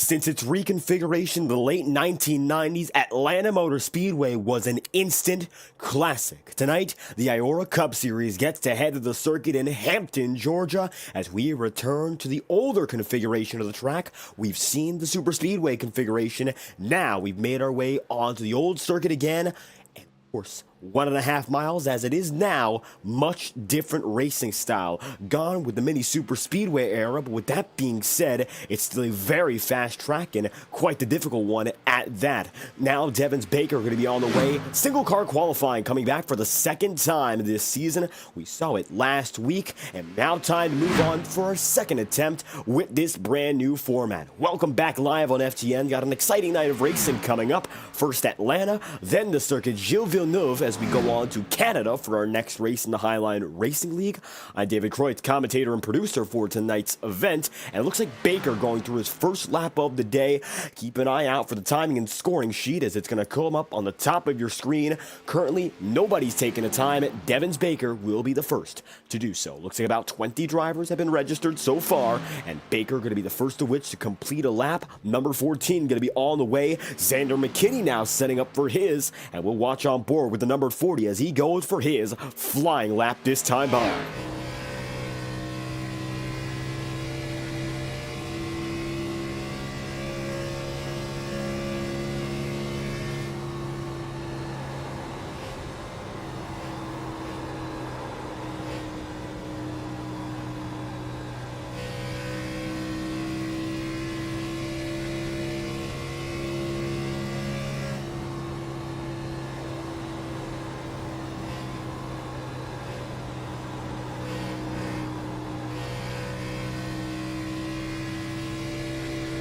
Since its reconfiguration in the late 1990s, Atlanta Motor Speedway was an instant classic. Tonight, the IORA Cup Series gets to head to the circuit in Hampton, Georgia. As we return to the older configuration of the track, we've seen the SuperSpeedway configuration. Now we've made our way onto the old circuit again. And of course, 1.5 miles as it is now, much different racing style. Gone with the mini super speedway era, but with that being said, it's still a very fast track and quite the difficult one at that. Now Devin Baker going to be on the way. Single car qualifying coming back for the second time this season. We saw it last week, and now time to move on for our second attempt with this brand new format. Welcome back live on FTN. Got an exciting night of racing coming up. First Atlanta, then the circuit Gilles Villeneuve, as we go on to Canada for our next race in the Highline Racing League. I'm David Kreutz, commentator and producer for tonight's event, and it looks like Baker going through his first lap of the day. Keep an eye out for the timing and scoring sheet as it's going to come up on the top of your screen. Currently, nobody's taking a time. Devin Baker will be the first to do so. Looks like about 20 drivers have been registered so far, and Baker going to be the first of which to complete a lap. Number 14 going to be on the way. Xander McKinney now setting up for his, and we'll watch on board with the number 40 as he goes for his flying lap this time by.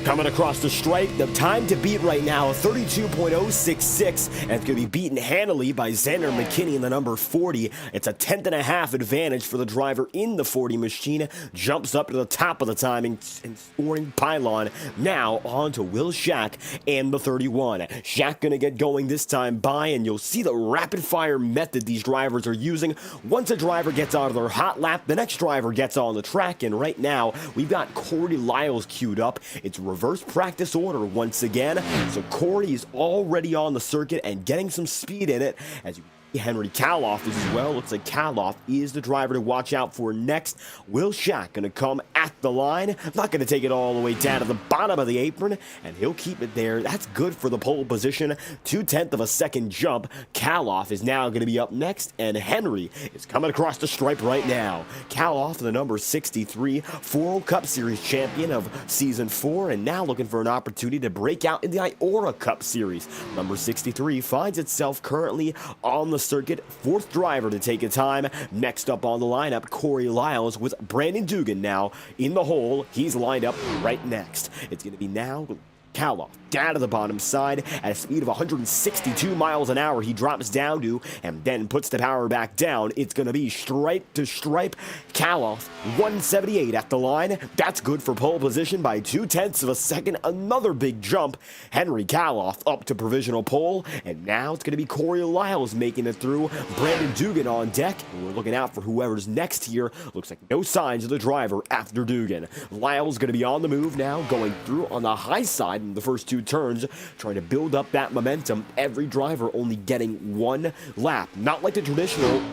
Coming across the stripe, the time to beat right now, 32.066, and it's going to be beaten handily by Xander McKinney in the number 40. It's a 10.5 advantage for the driver in the 40 machine. Jumps up to the top of the timing and scoring pylon. Now on to Will Shack and the 31. Shack going to get going this time by, and you'll see the rapid fire method these drivers are using. Once a driver gets out of their hot lap, the next driver gets on the track, and right now we've got Corey Lyles queued up. It's reverse practice order once again. So Corey is already on the circuit and getting some speed in it. As you Henry Kaloff is as well. Looks like Kaloff is the driver to watch out for next. Will Shack going to come at the line. Not going to take it all the way down to the bottom of the apron, and he'll keep it there. That's good for the pole position. 2/10 of a second jump. Kaloff is now going to be up next, and Henry is coming across the stripe right now. Kaloff, the number 63 FORL Cup Series champion of Season 4, and now looking for an opportunity to break out in the IORA Cup Series. Number 63 finds itself currently on the circuit, fourth driver to take a time. Next up on the lineup, Corey Lyles with Brandon Dugan now in the hole. He's lined up right next. It's going to be now Kaloff down to the bottom side at a speed of 162 miles an hour. He drops down to and then puts the power back down. It's going to be stripe to stripe. Kaloff 178 at the line. That's good for pole position by 2/10 of a second. Another big jump. Henry Kaloff up to provisional pole, and now it's going to be Corey Lyles making it through. Brandon Dugan on deck. We're looking out for whoever's next here. Looks like no signs of the driver after Dugan. Lyles going to be on the move now, going through on the high side in the first two turns, trying to build up that momentum. Every driver only getting one lap. Not like the traditional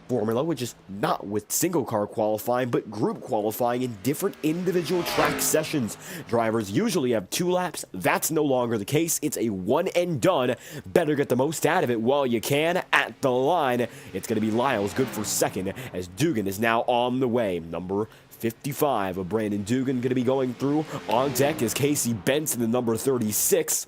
formula, which is not with single car qualifying, but group qualifying in different individual track sessions. Drivers usually have 2 laps. That's no longer the case. It's a one and done. Better get the most out of it while you can. At the line, it's going to be Lyles, good for second, as Dugan is now on the way. Number 55 of Brandon Dugan going to be going through. On deck is Casey Benson, the number 36.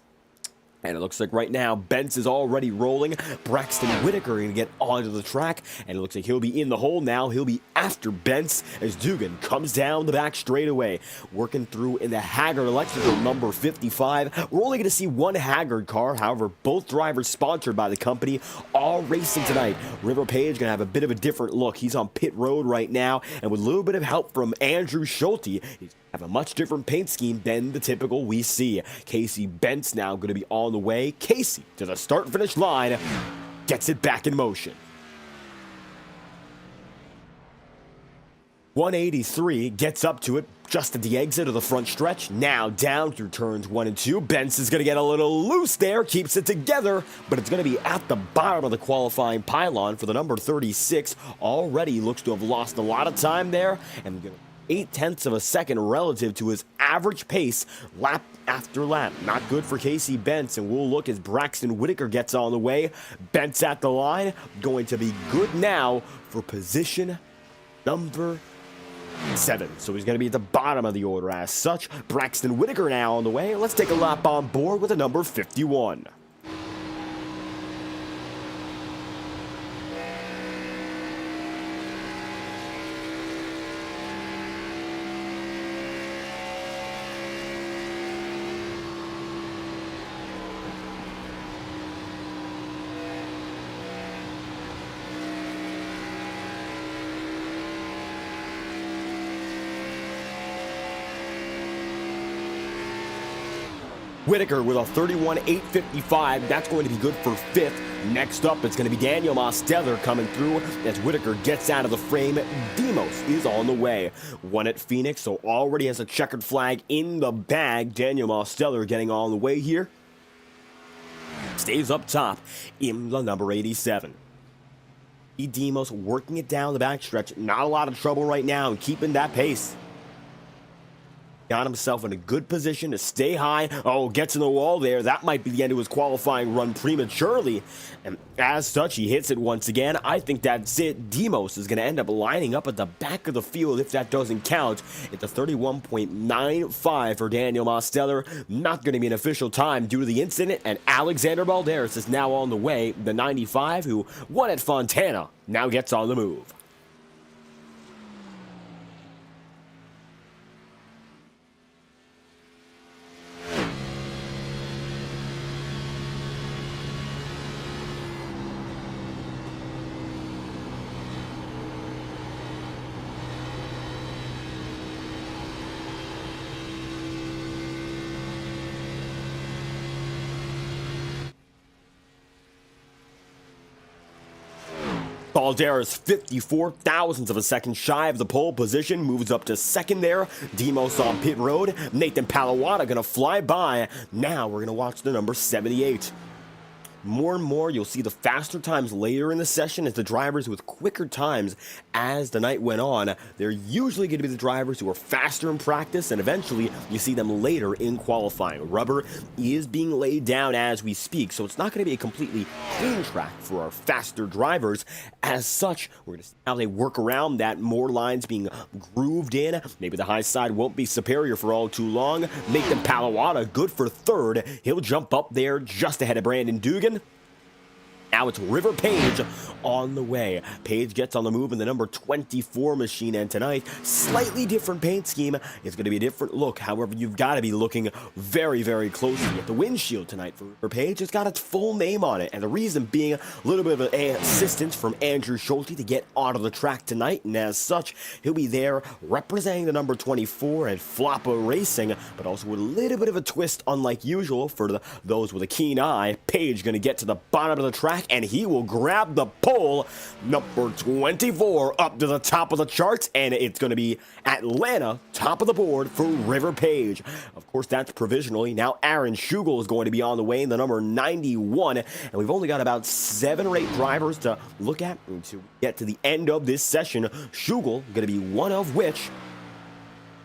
And it looks like right now, Bence is already rolling. Braxton Whitaker going to get onto the track, and it looks like he'll be in the hole now. He'll be after Bence as Dugan comes down the back straightaway. Working through in the Haggard Electrical number 55. We're only going to see one Haggard car. However, both drivers sponsored by the company, all racing tonight. River Page going to have a bit of a different look. He's on pit road right now, and with a little bit of help from Andrew Schulte, he's have a much different paint scheme than the typical we see. Casey Bence now going to be on the way. Casey to the start-finish line, gets it back in motion. 183 gets up to it just at the exit of the front stretch. Now down through turns 1 and 2. Benson's going to get a little loose there, keeps it together, but it's going to be at the bottom of the qualifying pylon for the number 36. Already looks to have lost a lot of time there, and 0.8 of a second relative to his average pace lap after lap. Not good for Casey Bentz, and we'll look as Braxton Whitaker gets on the way. Bentz at the line, going to be good now for position number 7. So he's going to be at the bottom of the order as such. Braxton Whitaker now on the way. Let's take a lap on board with a number 51. Whitaker with a 31.855. That's going to be good for 5th. Next up, it's going to be Daniel Mosteller coming through as Whitaker gets out of the frame. Demos is on the way. One at Phoenix, so already has a checkered flag in the bag. Daniel Mosteller getting on the way here. Stays up top in the number 87. Demos working it down the backstretch. Not a lot of trouble right now and keeping that pace. Got himself in a good position to stay high. Oh, gets in the wall there. That might be the end of his qualifying run prematurely. And as such, he hits it once again. I think that's it. Demos is going to end up lining up at the back of the field if that doesn't count. It's a 31.95 for Daniel Mosteller. Not going to be an official time due to the incident. And Alexander Balderas is now on the way. The 95 who won at Fontana now gets on the move. Balderas 54 thousandths of a second shy of the pole position, moves up to second there. Demos on pit road. Nathan Palawada gonna fly by. Now we're gonna watch the number 78. More and more, you'll see the faster times later in the session as the drivers with quicker times as the night went on. They're usually going to be the drivers who are faster in practice, and eventually you see them later in qualifying. Rubber is being laid down as we speak, so it's not going to be a completely clean track for our faster drivers. As such, we're going to see how they work around that, more lines being grooved in. Maybe the high side won't be superior for all too long. Nathan Palawada, good for 3rd. He'll jump up there just ahead of Brandon Dugan. Now it's River Page on the way. Page gets on the move in the number 24 machine, and tonight, slightly different paint scheme. It's going to be a different look. However, you've got to be looking very, very closely at the windshield tonight for River Page. It's got its full name on it, and the reason being a little bit of an assistance from Andrew Schulte to get onto the track tonight, and as such, he'll be there representing the number 24 at Floppa Racing, but also with a little bit of a twist, unlike usual for those with a keen eye. Page going to get to the bottom of the track, and he will grab the pole. Number 24 up to the top of the charts, and it's going to be Atlanta top of the board for River Page. Of course, that's provisionally. Now Aaron Schugel is going to be on the way in the number 91, and we've only got about 7 or 8 drivers to look at to get to the end of this session. Schugel going to be one of which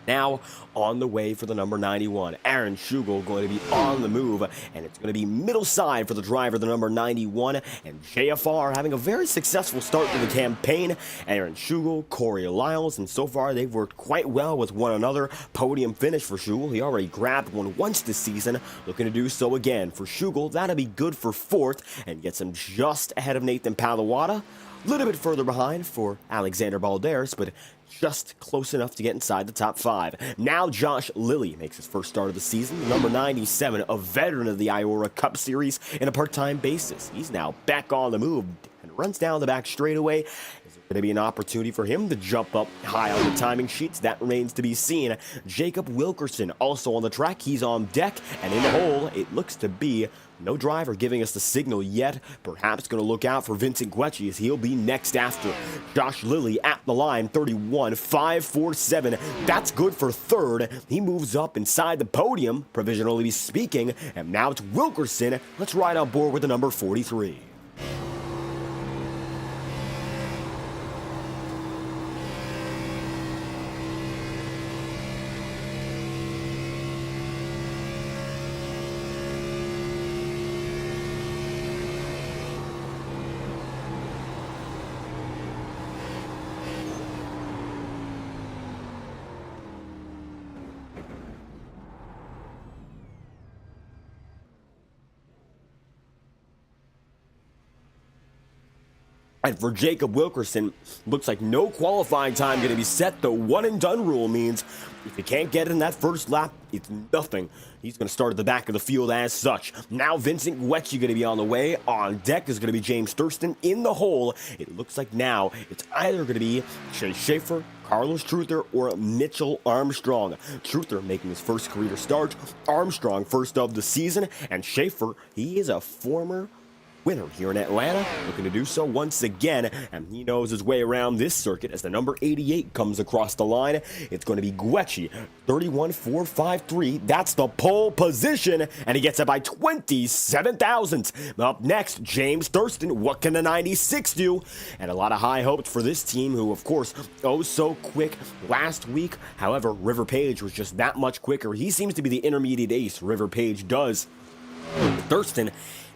now on the way for the number 91. Aaron Schugel going to be on the move, and it's going to be middle side for the driver, the number 91, and JFR having a very successful start to the campaign. Aaron Schugel, Corey Lyles, and so far they've worked quite well with one another. Podium finish for Schugel. He already grabbed one once this season, looking to do so again. For Schugel, that'll be good for 4th, and gets him just ahead of Nathan Palawada. A little bit further behind for Alexander Balderas, but just close enough to get inside the top 5. Now Josh Lilly makes his first start of the season. Number 97, a veteran of the IORA Cup Series in a part-time basis. He's now back on the move and runs down the back straightaway. Is there going to be an opportunity for him to jump up high on the timing sheets? That remains to be seen. Jacob Wilkerson also on the track. He's on deck, and in the hole, it looks to be No driver giving us the signal yet. Perhaps going to look out for Vincent Guecci as he'll be next after. Josh Lilly at the line, 31.547. That's good for third. He moves up inside the podium, provisionally speaking, and now it's Wilkerson. Let's ride on board with the number 43. And for Jacob Wilkerson, looks like no qualifying time going to be set. The one-and-done rule means if you can't get in that first lap, it's nothing. He's going to start at the back of the field as such. Now Vincent Guecci going to be on the way. On deck is going to be James Thurston in the hole. It looks like now it's either going to be Chase Schaefer, Carlos Truther, or Mitchell Armstrong. Truther making his first career start. Armstrong first of the season. And Schaefer, he is a former winner here in Atlanta, looking to do so once again, and he knows his way around this circuit as the number 88 comes across the line. It's going to be Guecci, 31.453. That's the pole position, and he gets it by 27 thousandths. Up next, James Thurston. What can the 96 do? And a lot of high hopes for this team, who, of course, oh so quick last week. However, River Page was just that much quicker. He seems to be the intermediate ace. River Page does. Thurston,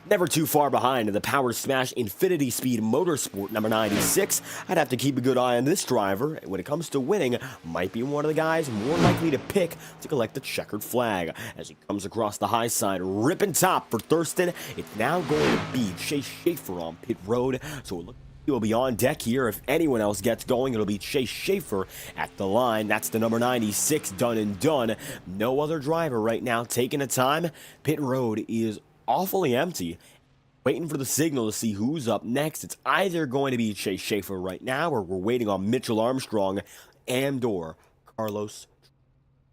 never too far behind in the Power Smash Infinity Speed Motorsport number 96. I'd have to keep a good eye on this driver. When it comes to winning, might be one of the guys more likely to pick to collect the checkered flag. As he comes across the high side, ripping top for Thurston. It's now going to be Chase Schaefer on pit road. So it looks he will be on deck here. If anyone else gets going, it'll be Chase Schaefer at the line. That's the number 96, done and done. No other driver right now taking a time. Pit road is awfully empty, waiting for the signal to see who's up next. It's either going to be Chase Schaefer right now, or we're waiting on Mitchell Armstrong and or Carlos.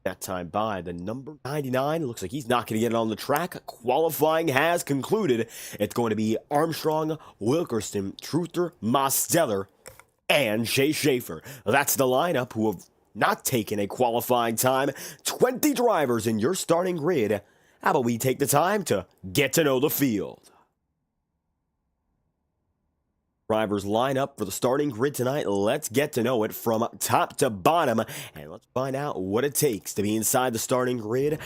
That time by the number 99. Looks like he's not going to get it on the track. Qualifying has concluded. It's going to be Armstrong, Wilkerson, Truther, Mosteller, and Chase Schaefer. That's the lineup who have not taken a qualifying time. 20 drivers in your starting grid. How about we take the time to get to know the field? Drivers line up for the starting grid tonight. Let's get to know it from top to bottom, and let's find out what it takes to be inside the starting grid.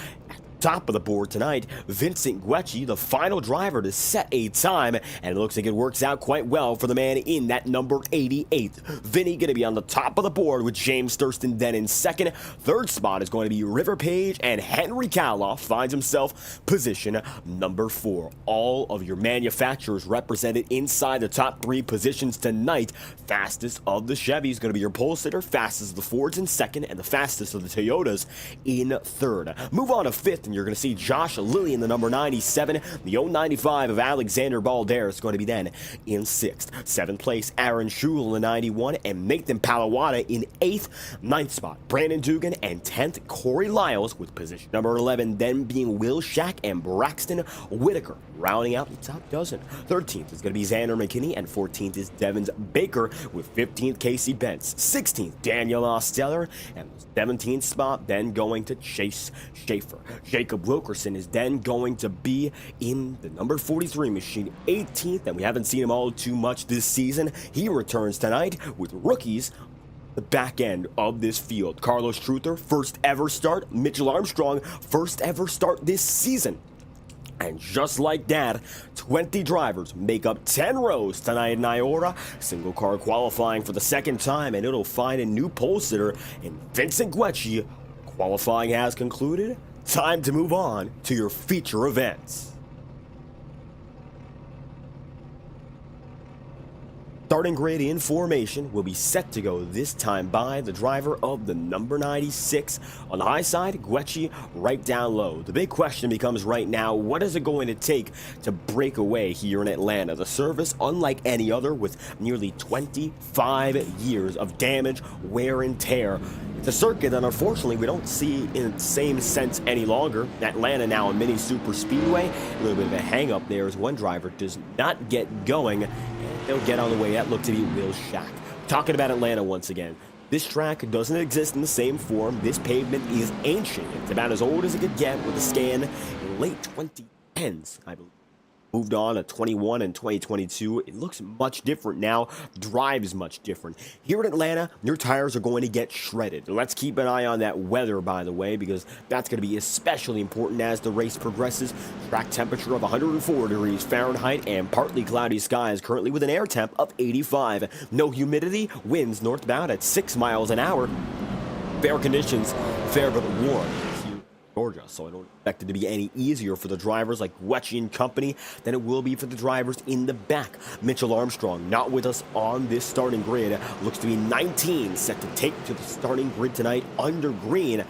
Top of the board tonight, Vincent Guecci, the final driver to set a time, and it looks like it works out quite well for the man in that number 88. Vinny going to be on the top of the board with James Thurston then in second. Third spot is going to be River Page, and Henry Kaloff finds himself position number 4. All of your manufacturers represented inside the top 3 positions tonight. Fastest of the Chevys going to be your pole sitter, fastest of the Fords in second, and the fastest of the Toyotas in third. Move on to fifth, and you're going to see Josh Lilly in the number 97. The 095 of Alexander Balder is going to be then in 6th. 7th place, Aaron Schul in the 91, and Nathan Palawada in 8th. 9th spot, Brandon Dugan, and 10th, Corey Lyles, with position number 11 then being Will Shack and Braxton Whitaker, rounding out the top dozen. 13th is going to be Xander McKinney, and 14th is Devins Baker, with 15th, Casey Bentz. 16th, Daniel Osteller, and the 17th spot then going to Chase Schaefer. Jacob Wilkerson is then going to be in the number 43 machine, 18th, and we haven't seen him all too much this season. He returns tonight with rookies the back end of this field. Carlos Truther, first ever start. Mitchell Armstrong, first ever start this season. And just like that, 20 drivers make up 10 rows tonight in IORA. Single car qualifying for the second time, and it'll find a new pole sitter in Vincent Guecci. Qualifying has concluded. Time to move on to your feature events. Starting grid in formation will be set to go this time by the driver of the number 96. On the high side, Guecci right down low. The big question becomes right now, what is it going to take to break away here in Atlanta? The service, unlike any other, with nearly 25 years of damage, wear, and tear. It's a circuit that unfortunately we don't see in the same sense any longer. Atlanta now a mini super speedway. A little bit of a hang up there as one driver does not get going. And they'll get on the way. That looked to be Will Shack. Talking about Atlanta once again. This track doesn't exist in the same form. This pavement is ancient. It's about as old as it could get with a scan in late 2010s, I believe. Moved on to 21 and 2022. It looks much different now. Drive is much different. Here in Atlanta, your tires are going to get shredded. Let's keep an eye on that weather, by the way, because that's going to be especially important as the race progresses. Track temperature of 104 degrees Fahrenheit and partly cloudy skies, currently with an air temp of 85. No humidity, winds northbound at 6 miles an hour. Fair conditions, fair but warm. Georgia, so I don't expect it to be any easier for the drivers like Gwetchy and company than it will be for the drivers in the back. Mitchell Armstrong not with us on this starting grid. Looks to be 19, set to take to the starting grid tonight under green.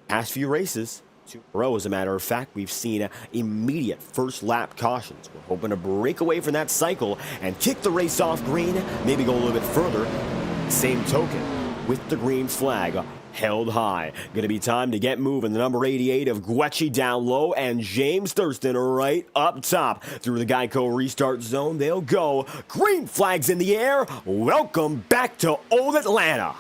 Past few races, 2 in a row as a matter of fact, we've seen immediate first lap cautions. We're hoping to break away from that cycle and kick the race off green, maybe go a little bit further. Same token with the green flag held high. Gonna be time to get moving. The number 88 of Gwetchy down low and James Thurston right up top. Through the Geico restart zone, they'll go. Green flags in the air. Welcome back to Old Atlanta.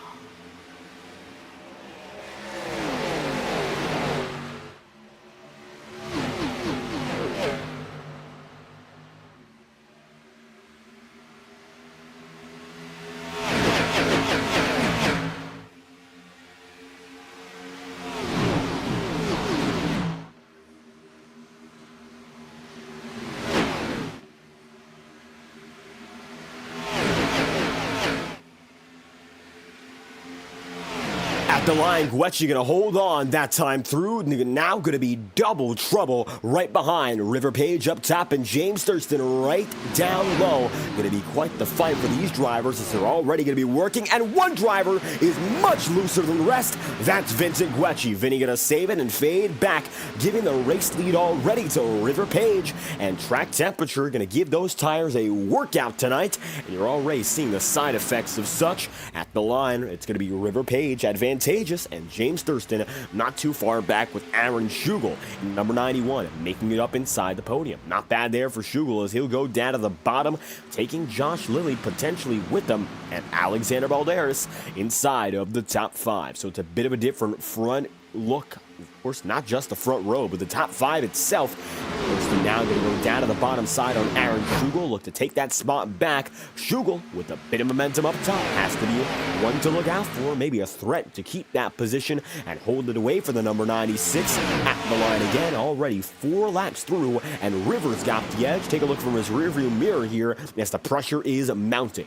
The line, Gwetchy gonna hold on that time through. Now gonna be double trouble right behind. River Page up top and James Thurston right down low. Gonna be quite the fight for these drivers as they're already gonna be working. And one driver is much looser than the rest. That's Vincent Gwetchy. Vinny gonna save it and fade back, giving the race lead already to River Page. And track temperature gonna give those tires a workout tonight. And you're already seeing the side effects of such. At the line, it's gonna be River Page advantageous and James Thurston not too far back with Aaron Schugel in number 91 making it up inside the podium. Not bad there for Schugel as he'll go down to the bottom, taking Josh Lilly potentially with them and Alexander Balderas inside of the top 5. So it's a bit of a different front look. Of course, not just the front row, but the top 5 itself. Thurston now going to go down to the bottom side on Aaron Schugel. Look to take that spot back. Schugel with a bit of momentum up top has to be one to look out for. Maybe a threat to keep that position and hold it away for the number 96. At the line again, already 4 laps through, and Rivers got the edge. Take a look from his rearview mirror here as the pressure is mounting.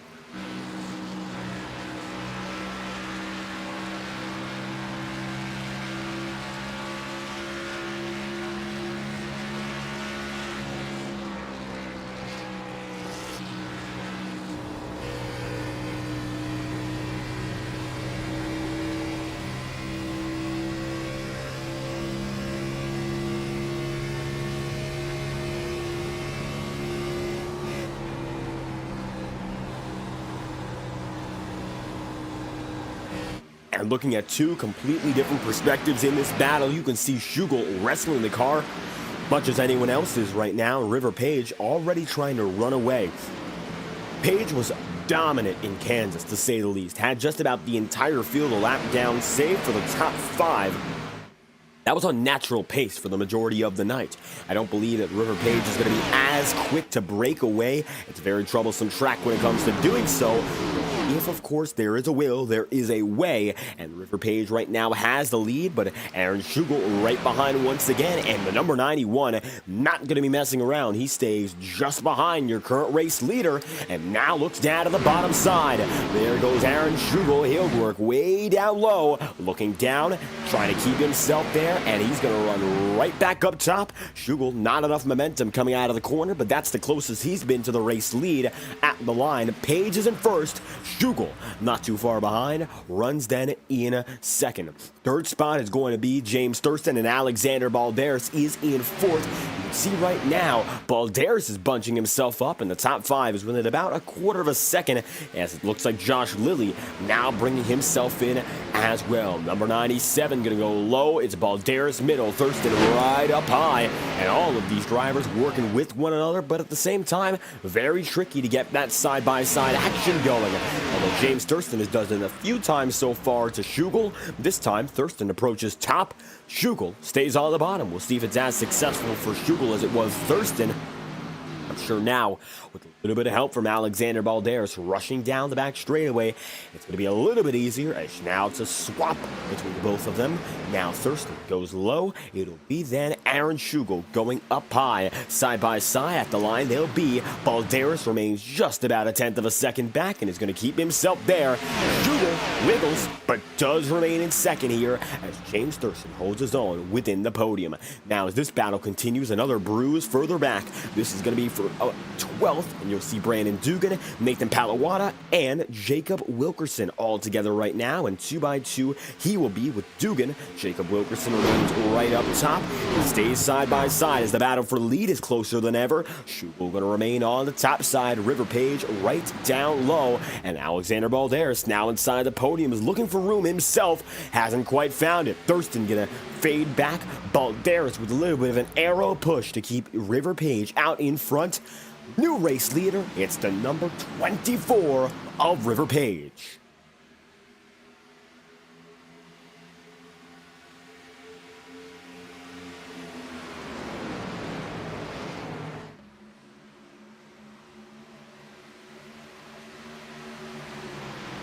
And looking at 2 completely different perspectives in this battle, you can see Schugel wrestling the car much as anyone else is right now. River Page already trying to run away. Page was dominant in Kansas, to say the least. Had just about the entire field a lap down, save for the top 5. That was on natural pace for the majority of the night. I don't believe that River Page is going to be as quick to break away. It's a very troublesome track when it comes to doing so. If, of course, there is a will, there is a way. And River Page right now has the lead, but Aaron Schugel right behind once again. And the number 91 not going to be messing around. He stays just behind your current race leader and now looks down to the bottom side. There goes Aaron Schugel. He'll work way down low, looking down, trying to keep himself there, and he's going to run right back up top. Schugel, not enough momentum coming out of the corner, but that's the closest he's been to the race lead. At the line, Page is in first. Schugel, not too far behind, runs then in second. Third spot is going to be James Thurston, and Alexander Balderas is in fourth. You can see right now, Balderas is bunching himself up, and the top five is within about a quarter of a second, as it looks like Josh Lilly now bringing himself in as well. Number 97 going to go low. It's Balderas middle, Thurston right up high, and all of these drivers working with one another, but at the same time, very tricky to get that side-by-side action going. Although James Thurston has done it a few times so far to Schugel, this time Thurston approaches top. Schugel stays on the bottom. We'll see if it's as successful for Schugel as it was Thurston. I'm sure now, with a little bit of help from Alexander Balderas rushing down the back straightaway, it's going to be a little bit easier, as now it's a swap between both of them. Now Thurston goes low. It'll be then Aaron Schugel going up high. Side by side at the line, they'll be. Balderas remains just about a tenth of a second back and is going to keep himself there. Schugel wiggles, but does remain in second here, as James Thurston holds his own within the podium. Now, as this battle continues, another bruise further back. This is going to be for 12th, and you'll see Brandon Dugan, Nathan Palawada, and Jacob Wilkerson all together right now, and 2x2 he will be with Dugan. Jacob Wilkerson remains right up top. He stays side by side as the battle for lead is closer than ever. Schugel going to remain on the top side, River Page right down low, and Alexander Balderas now inside the podium is looking for room himself, hasn't quite found it. Thurston gonna fade back. Balderas with a little bit of an arrow push to keep River Page out in front. New race leader, it's the number 24 of River Page.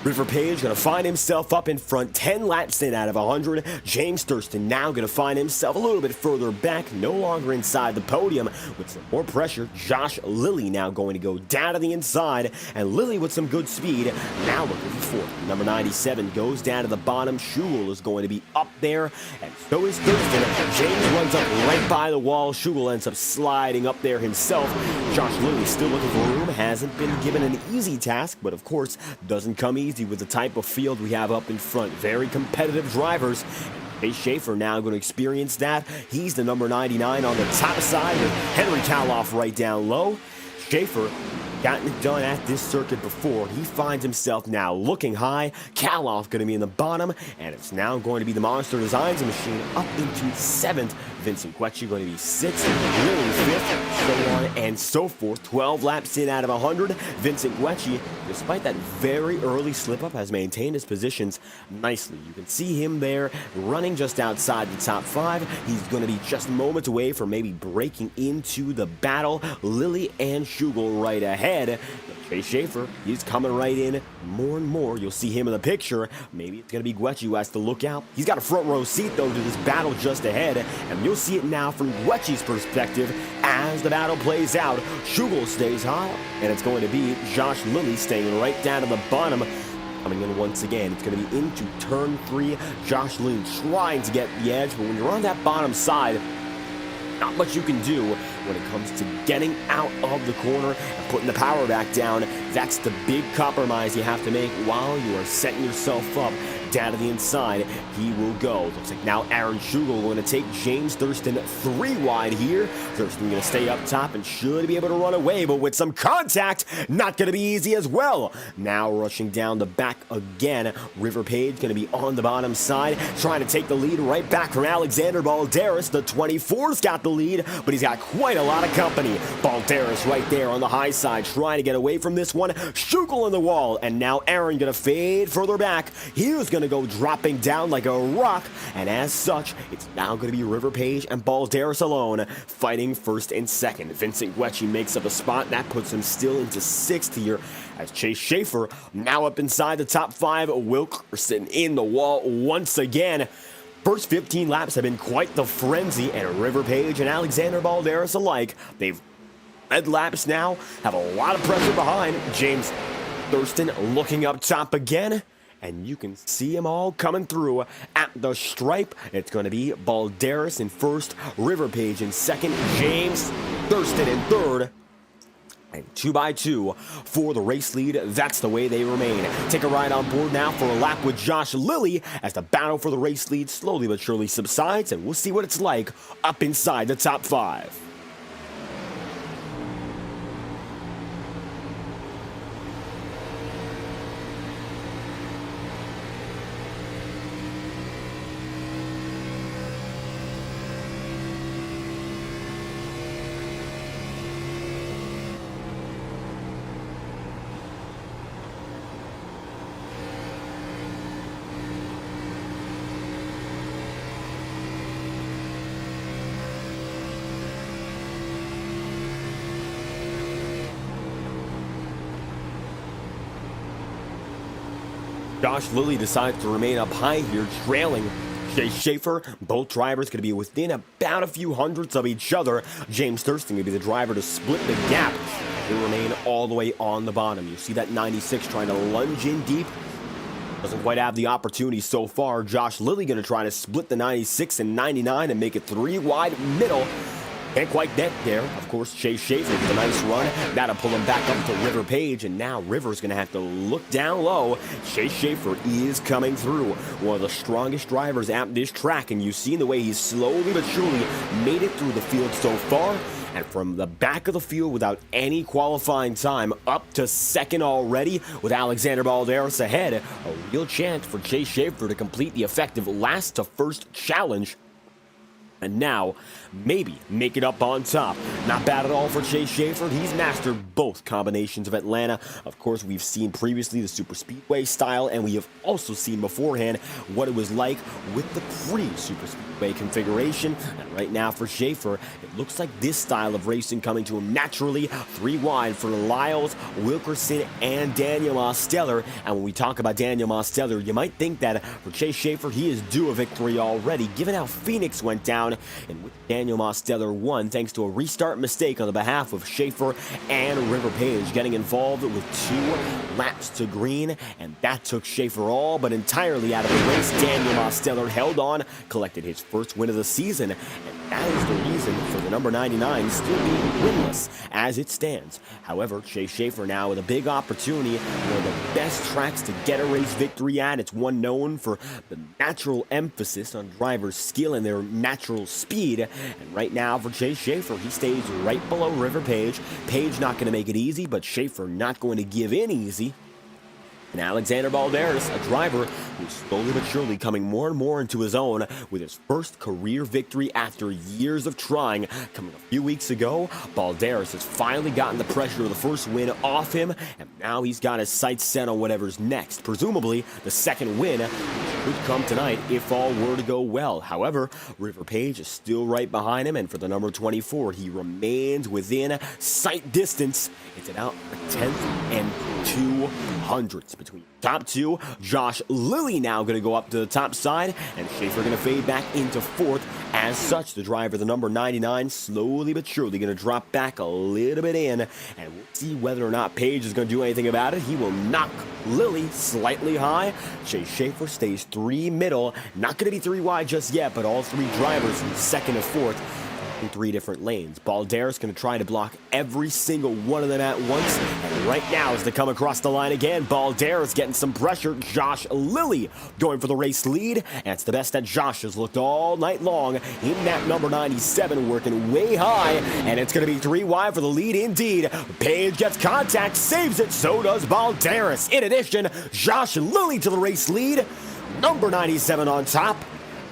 River Page going to find himself up in front, 10 laps in out of 100. James Thurston now going to find himself a little bit further back, no longer inside the podium with some more pressure. Josh Lilly now going to go down to the inside, and Lilly with some good speed now looking for fourth. Number 97 goes down to the bottom. Schugel is going to be up there, and so is Thurston. James runs up right by the wall. Schugel ends up sliding up there himself. Josh Lilly still looking for room, hasn't been given an easy task, but of course doesn't come easy with the type of field we have up in front. Very competitive drivers. Chase Schaefer now going to experience that. He's the number 99 on the top side with Henry Kaloff right down low. Schaefer gotten it done at this circuit before. He finds himself now looking high. Kaloff going to be in the bottom, and it's now going to be the Monster Designs machine up into 7th. Vincent Quetchi going to be 6th, Lilly 5th, so on and so forth. 12 laps in out of 100. Vincent Quetchi, despite that very early slip-up, has maintained his positions nicely. You can see him there running just outside the top 5. He's going to be just moments away from maybe breaking into the battle. Lilly and Schugel right ahead. Chase Schaefer, he's coming right in more and more. You'll see him in the picture. Maybe it's going to be Quetchi who has to look out. He's got a front row seat, though, to this battle just ahead, and you'll see it now from Quetchi's perspective as the battle plays out. Schugel stays high, and it's going to be Josh Lilly staying right down to the bottom. Coming in once again, it's going to be into turn 3. Josh Lilly trying to get the edge, but when you're on that bottom side, not much you can do when it comes to getting out of the corner and putting the power back down. That's the big compromise you have to make while you are setting yourself up down to the inside. He will go. Looks like now Aaron Schugel going to take James Thurston 3 wide here. Thurston going to stay up top and should be able to run away, but with some contact, not going to be easy as well. Now rushing down the back again. River Page going to be on the bottom side, trying to take the lead right back from Alexander Balderas. The 24's got the lead, but he's got quite a lot of company. Balderas right there on the high side, trying to get away from this one. Schugel in the wall, and now Aaron going to fade further back. Here's going to go dropping down like a rock, and as such, it's now going to be River Page and Balderas alone fighting first and second. Vincent Quetchi makes up a spot that puts him still into 6th here, as Chase Schaefer now up inside the top 5. Wilkerson in the wall once again. First 15 laps have been quite the frenzy, and River Page and Alexander Balderas alike, they've led laps now, have a lot of pressure behind. James Thurston looking up top again, and you can see them all coming through at the stripe. It's going to be Balderas in first, River Page in second, James Thurston in third. And 2x2 for the race lead. That's the way they remain. Take a ride on board now for a lap with Josh Lilly as the battle for the race lead slowly but surely subsides, and we'll see what it's like up inside the top 5. Josh Lilly decides to remain up high here, trailing Chase Schaefer. Both drivers going to be within about a few hundredths of each other. James Thurston going to be the driver to split the gap. They remain all the way on the bottom. You see that 96 trying to lunge in deep. Doesn't quite have the opportunity so far. Josh Lilly going to try to split the 96 and 99 and make it 3 wide middle. Can't quite get there. Of course, Chase Schaefer with a nice run. That'll pull him back up to River Page, and now River's going to have to look down low. Chase Schaefer is coming through. One of the strongest drivers at this track, and you've seen the way he's slowly but surely made it through the field so far. And from the back of the field without any qualifying time up to second already with Alexander Balderas ahead. A real chance for Chase Schaefer to complete the effective last to first challenge. And now, maybe make it up on top. Not bad at all for Chase Schaefer. He's mastered both combinations of Atlanta. Of course, we've seen previously the SuperSpeedway style, and we have also seen beforehand what it was like with the pre-SuperSpeedway configuration. And right now for Schaefer, it looks like this style of racing coming to him naturally. 3 wide for Lyles, Wilkerson, and Daniel Mosteller. And when we talk about Daniel Mosteller, you might think that for Chase Schaefer, he is due a victory already, given how Phoenix went down. And with Daniel Mosteller won thanks to a restart mistake on the behalf of Schaefer and River Page getting involved with 2 laps to green, and that took Schaefer all but entirely out of the race. Daniel Mosteller held on, collected his first win of the season, and that is the reason for the number 99 still being winless as it stands. However, Chase Schaefer now with a big opportunity, one of the best tracks to get a race victory at. It's one known for the natural emphasis on drivers' skill and their natural speed. And right now for Chase Schaefer, he stays right below River Page. Page not going to make it easy, but Schaefer not going to give in easy. And Alexander Balderas, a driver who's slowly but surely coming more and more into his own with his first career victory after years of trying. Coming a few weeks ago, Balderas has finally gotten the pressure of the first win off him, and now he's got his sights set on whatever's next. Presumably, the second win could come tonight if all were to go well. However, River Page is still right behind him, and for the number 24, he remains within sight distance. It's about a 10th and 200ths between top 2. Josh Lilly now going to go up to the top side, and Schaefer going to fade back into 4th. As such, the driver, the number 99, slowly but surely going to drop back a little bit in, and we'll see whether or not Page is going to do anything about it. He will knock Lilly slightly high. Chase Schaefer stays 3 middle. Not going to be 3 wide just yet, but all 3 drivers from 2nd to 4th in 3 different lanes. Balderas going to try to block every single one of them at once, and right now as they come across the line again, Balderas getting some pressure. Josh Lilly going for the race lead, and it's the best that Josh has looked all night long in that number 97, working way high, and it's going to be 3 wide for the lead indeed. Page gets contact, saves it, so does Balderas. In addition, Josh Lilly to the race lead, number 97 on top,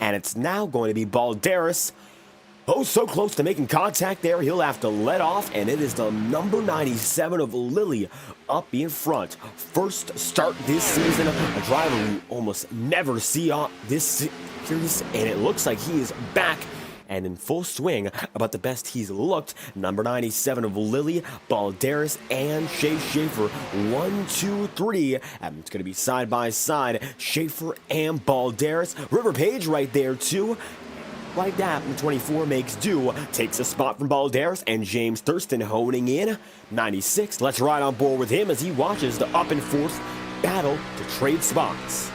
and it's now going to be Balderas. Oh, so close to making contact there. He'll have to let off, and it is the number 97 of Lilly up in front. First start this season, a driver we almost never see on this series, and it looks like he is back and in full swing, about the best he's looked. Number 97 of Lilly, Balderas, and Chase Schaefer. 1, 2, 3. And it's going to be side by side. Schaefer and Balderas. River Page right there, too. Like that, the 24 makes do, takes a spot from Balderas, and James Thurston honing in. 96, let's ride on board with him as he watches the up and forth battle to trade spots.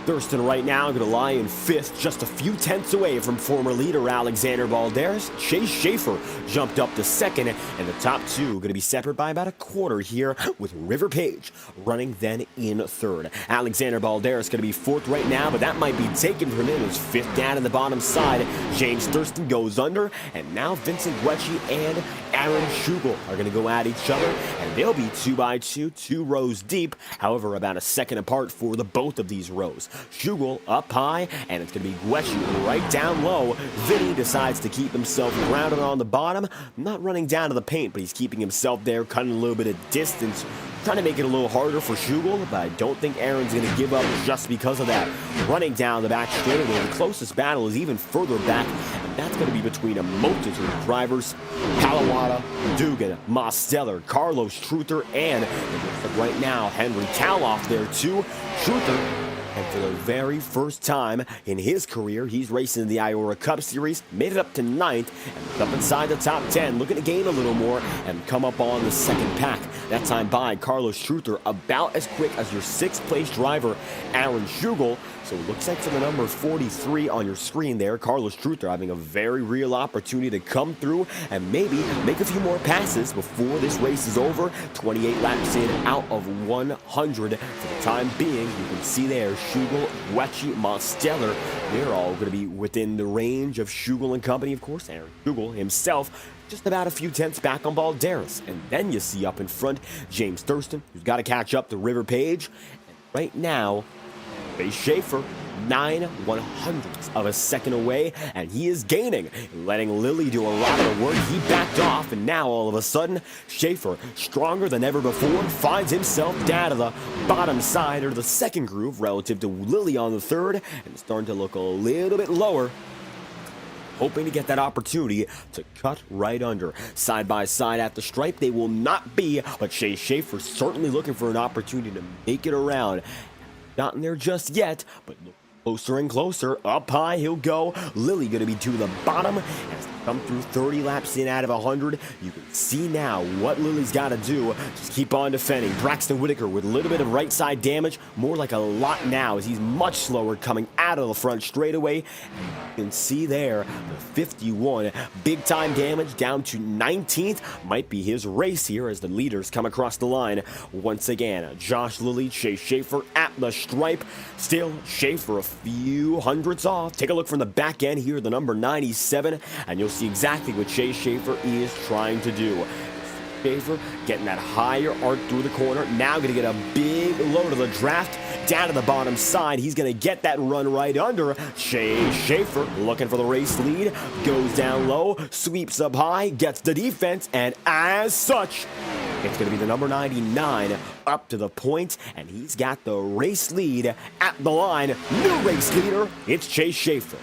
Thurston right now going to lie in 5th, just a few tenths away from former leader Alexander Balderas. Chase Schaefer jumped up to 2nd, and the top 2 going to be separate by about a quarter here, with River Page running then in 3rd. Alexander Balderas going to be 4th right now, but that might be taken from him as 5th down in the bottom side. James Thurston goes under, and now Vincent Guecci and Aaron Schugel are going to go at each other, and they'll be 2 by 2, 2 rows deep, however about a second apart for the both of these rows. Schugel up high, and it's going to be Guecci right down low. Vinny decides to keep himself grounded on the bottom, not running down to the paint, but he's keeping himself there, cutting a little bit of distance, trying to make it a little harder for Schugel, but I don't think Aaron's going to give up just because of that. Running down the back straightaway, the closest battle is even further back, and that's going to be between a multitude of drivers: Kalawada, Dugan, Mosteller, Carlos Truther, and right now Henry Taloff there too. Truther, and for the very first time in his career, he's racing in the IORA Cup Series, made it up to 9th, and up inside the top 10, looking to gain a little more and come up on the 2nd pack. That time by Carlos Truther, about as quick as your 6th place driver, Aaron Schugel. So it looks like for the number 43 on your screen there, Carlos Truther having a very real opportunity to come through and maybe make a few more passes before this race is over. 28 laps in out of 100 for the time being. You can see there, Schugel, Guecci, Mosteller, they're all going to be within the range of Schugel and company. Of course, Aaron Schugel himself just about a few tenths back on Balderas. And then you see up in front James Thurston, who's got to catch up to River Page. And right now, Chase Schaefer, 9/100ths of a second away, and he is gaining, letting Lilly do a lot of the work. He backed off, and now all of a sudden, Schaefer, stronger than ever before, finds himself down to the bottom side, or the second groove, relative to Lilly on the 3rd, and starting to look a little bit lower, hoping to get that opportunity to cut right under. Side by side at the stripe, they will not be, but Chase Schaefer certainly looking for an opportunity to make it around. Not in there just yet, but look closer and closer. Up high he'll go. Lilly going to be to the bottom as they come through 30 laps in out of 100. You can see now what Lilly's got to do. Just keep on defending. Braxton Whitaker with a little bit of right side damage, more like a lot now, as he's much slower coming out of the front straightaway. You can see there the 51 big time damage down to 19th. Might be his race here as the leaders come across the line once again. Josh Lilly, Chase Schaefer at the stripe. Still Schaefer a few hundredths off. Take a look from the back end here, the number 97, and you'll see exactly what Chase Schaefer is trying to do. Schaefer getting that higher arc through the corner. Now going to get a big load of the draft down to the bottom side. He's going to get that run right under. Chase Schaefer looking for the race lead. Goes down low, sweeps up high, gets the defense, and as such, it's going to be the number 99 up to the point, and he's got the race lead at the line. New race leader, it's Chase Schaefer.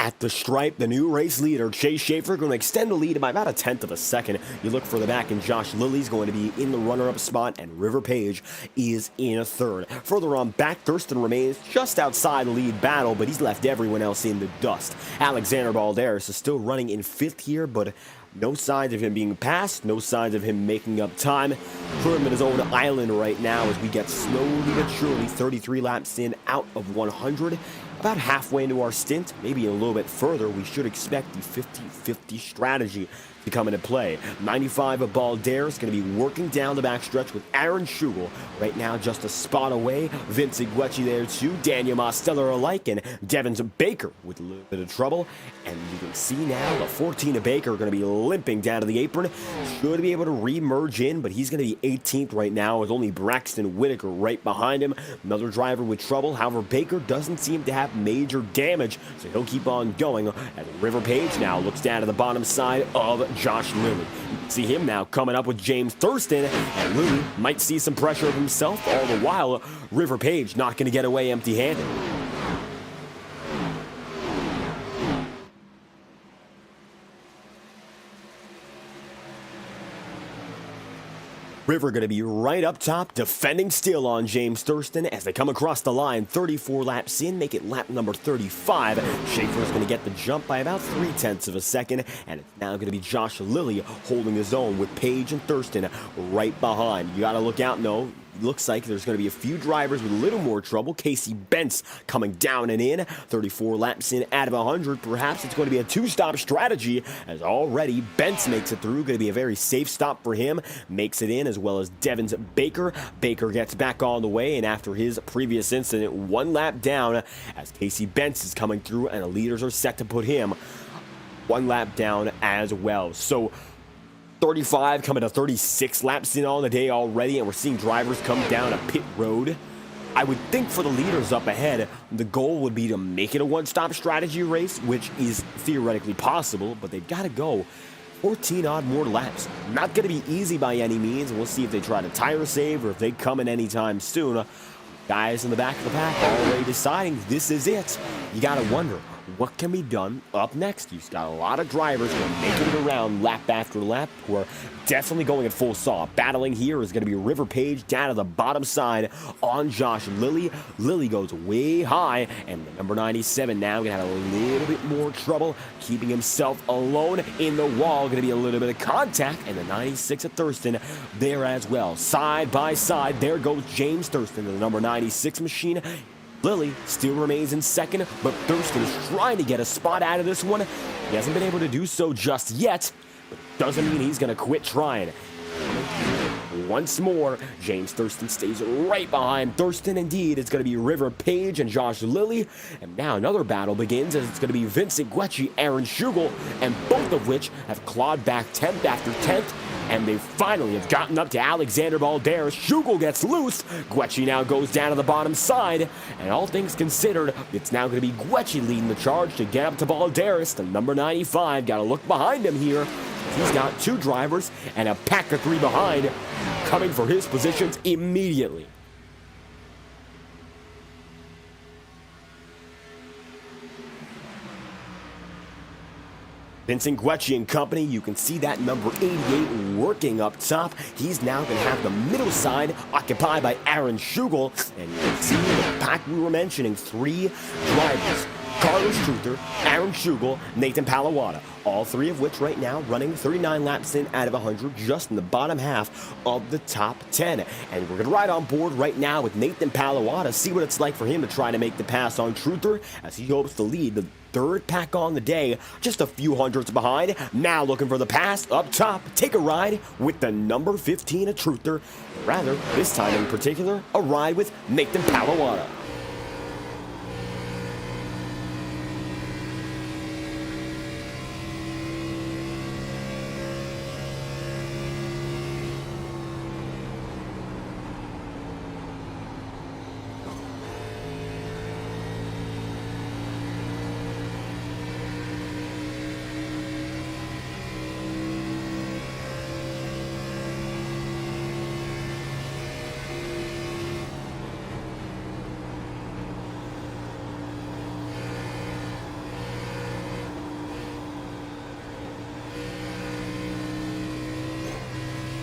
At the stripe, the new race leader, Chase Schaefer, going to extend the lead by about a tenth of a second. You look further back, and Josh Lilly's going to be in the runner-up spot, and River Page is in a 3rd. Further on back, Thurston remains just outside the lead battle, but he's left everyone else in the dust. Alexander Balderas is still running in 5th here, but no signs of him being passed, no signs of him making up time. Put him in his own island right now as we get slowly but surely 33 laps in out of 100. About halfway into our stint, maybe a little bit further, we should expect the 50-50 strategy to come into play. 95 of Balderas going to be working down the backstretch with Aaron Schugel right now just a spot away. Vincent Guecci there too, Daniel Mosteller alike, and Devin Baker with a little bit of trouble. And you can see now the 14 of Baker going to be limping down to the apron. Should be able to re-merge in, but he's going to be 18th right now with only Braxton Whitaker right behind him. Another driver with trouble. However, Baker doesn't seem to have major damage, so he'll keep on going. And River Page now looks down to the bottom side of Josh Lilly. You can see him now coming up with James Thurston, and Lilly might see some pressure of himself, all the while River Page not going to get away empty-handed. River going to be right up top, defending still on James Thurston as they come across the line. 34 laps in, make it lap number 35. Schaefer is going to get the jump by about 0.3 of a second, and it's now going to be Josh Lilly holding his own with Page and Thurston right behind. You got to look out, no. Looks like there's going to be a few drivers with a little more trouble. Casey Bentz coming down and in. 34 laps in out of 100. Perhaps it's going to be a two-stop strategy as already Bentz makes it through. Going to be a very safe stop for him. Makes it in as well as Devins Baker. Baker gets back on the way, and after his previous incident, one lap down as Casey Bentz is coming through, and the leaders are set to put him one lap down as well. So 35 coming to 36 laps in on the day already, and we're seeing drivers come down a pit road. I would think for the leaders up ahead, the goal would be to make it a one-stop strategy race, which is theoretically possible, but they've got to go 14 odd more laps. Not going to be easy by any means, and we'll see if they try to tire save or if they come in anytime soon. Guys in the back of the pack already deciding this is it. You got to wonder, what can be done up next? You've got a lot of drivers who are making it around lap after lap, who are definitely going at full saw. Battling here is going to be River Page down to the bottom side on Josh Lilly. Lilly goes way high, and the number 97 now going to have a little bit more trouble keeping himself alone in the wall. Going to be a little bit of contact, and the 96 of Thurston there as well. Side by side, there goes James Thurston, the number 96 machine. Lilly still remains in second, but Thurston is trying to get a spot out of this one. He hasn't been able to do so just yet, but doesn't mean he's going to quit trying. Once more, James Thurston stays right behind Thurston. Indeed, it's going to be River Page and Josh Lilly. And now another battle begins as it's going to be Vincent Guecci, Aaron Schugel, and both of which have clawed back 10th after 10th. And they finally have gotten up to Alexander Balderas. Schugel gets loose. Guecci now goes down to the bottom side. And all things considered, it's now going to be Guecci leading the charge to get up to Balderas, the number 95. Got to look behind him here. He's got two drivers and a pack of three behind coming for his positions immediately. Vincent Guecci and company, you can see that number 88 working up top. He's now going to have the middle side occupied by Aaron Schugel. And you can see the pack we were mentioning, three drivers. Carlos Truther, Aaron Schugel, Nathan Palawada. All three of which right now running 39 laps in out of 100, just in the bottom half of the top 10. And we're going to ride on board right now with Nathan Palawada, see what it's like for him to try to make the pass on Truther as he hopes to lead the third pack on the day, just a few hundredths behind. Now looking for the pass up top. Take a ride with the number 15 of Truther. Rather, this time in particular, a ride with Nathan Palawada.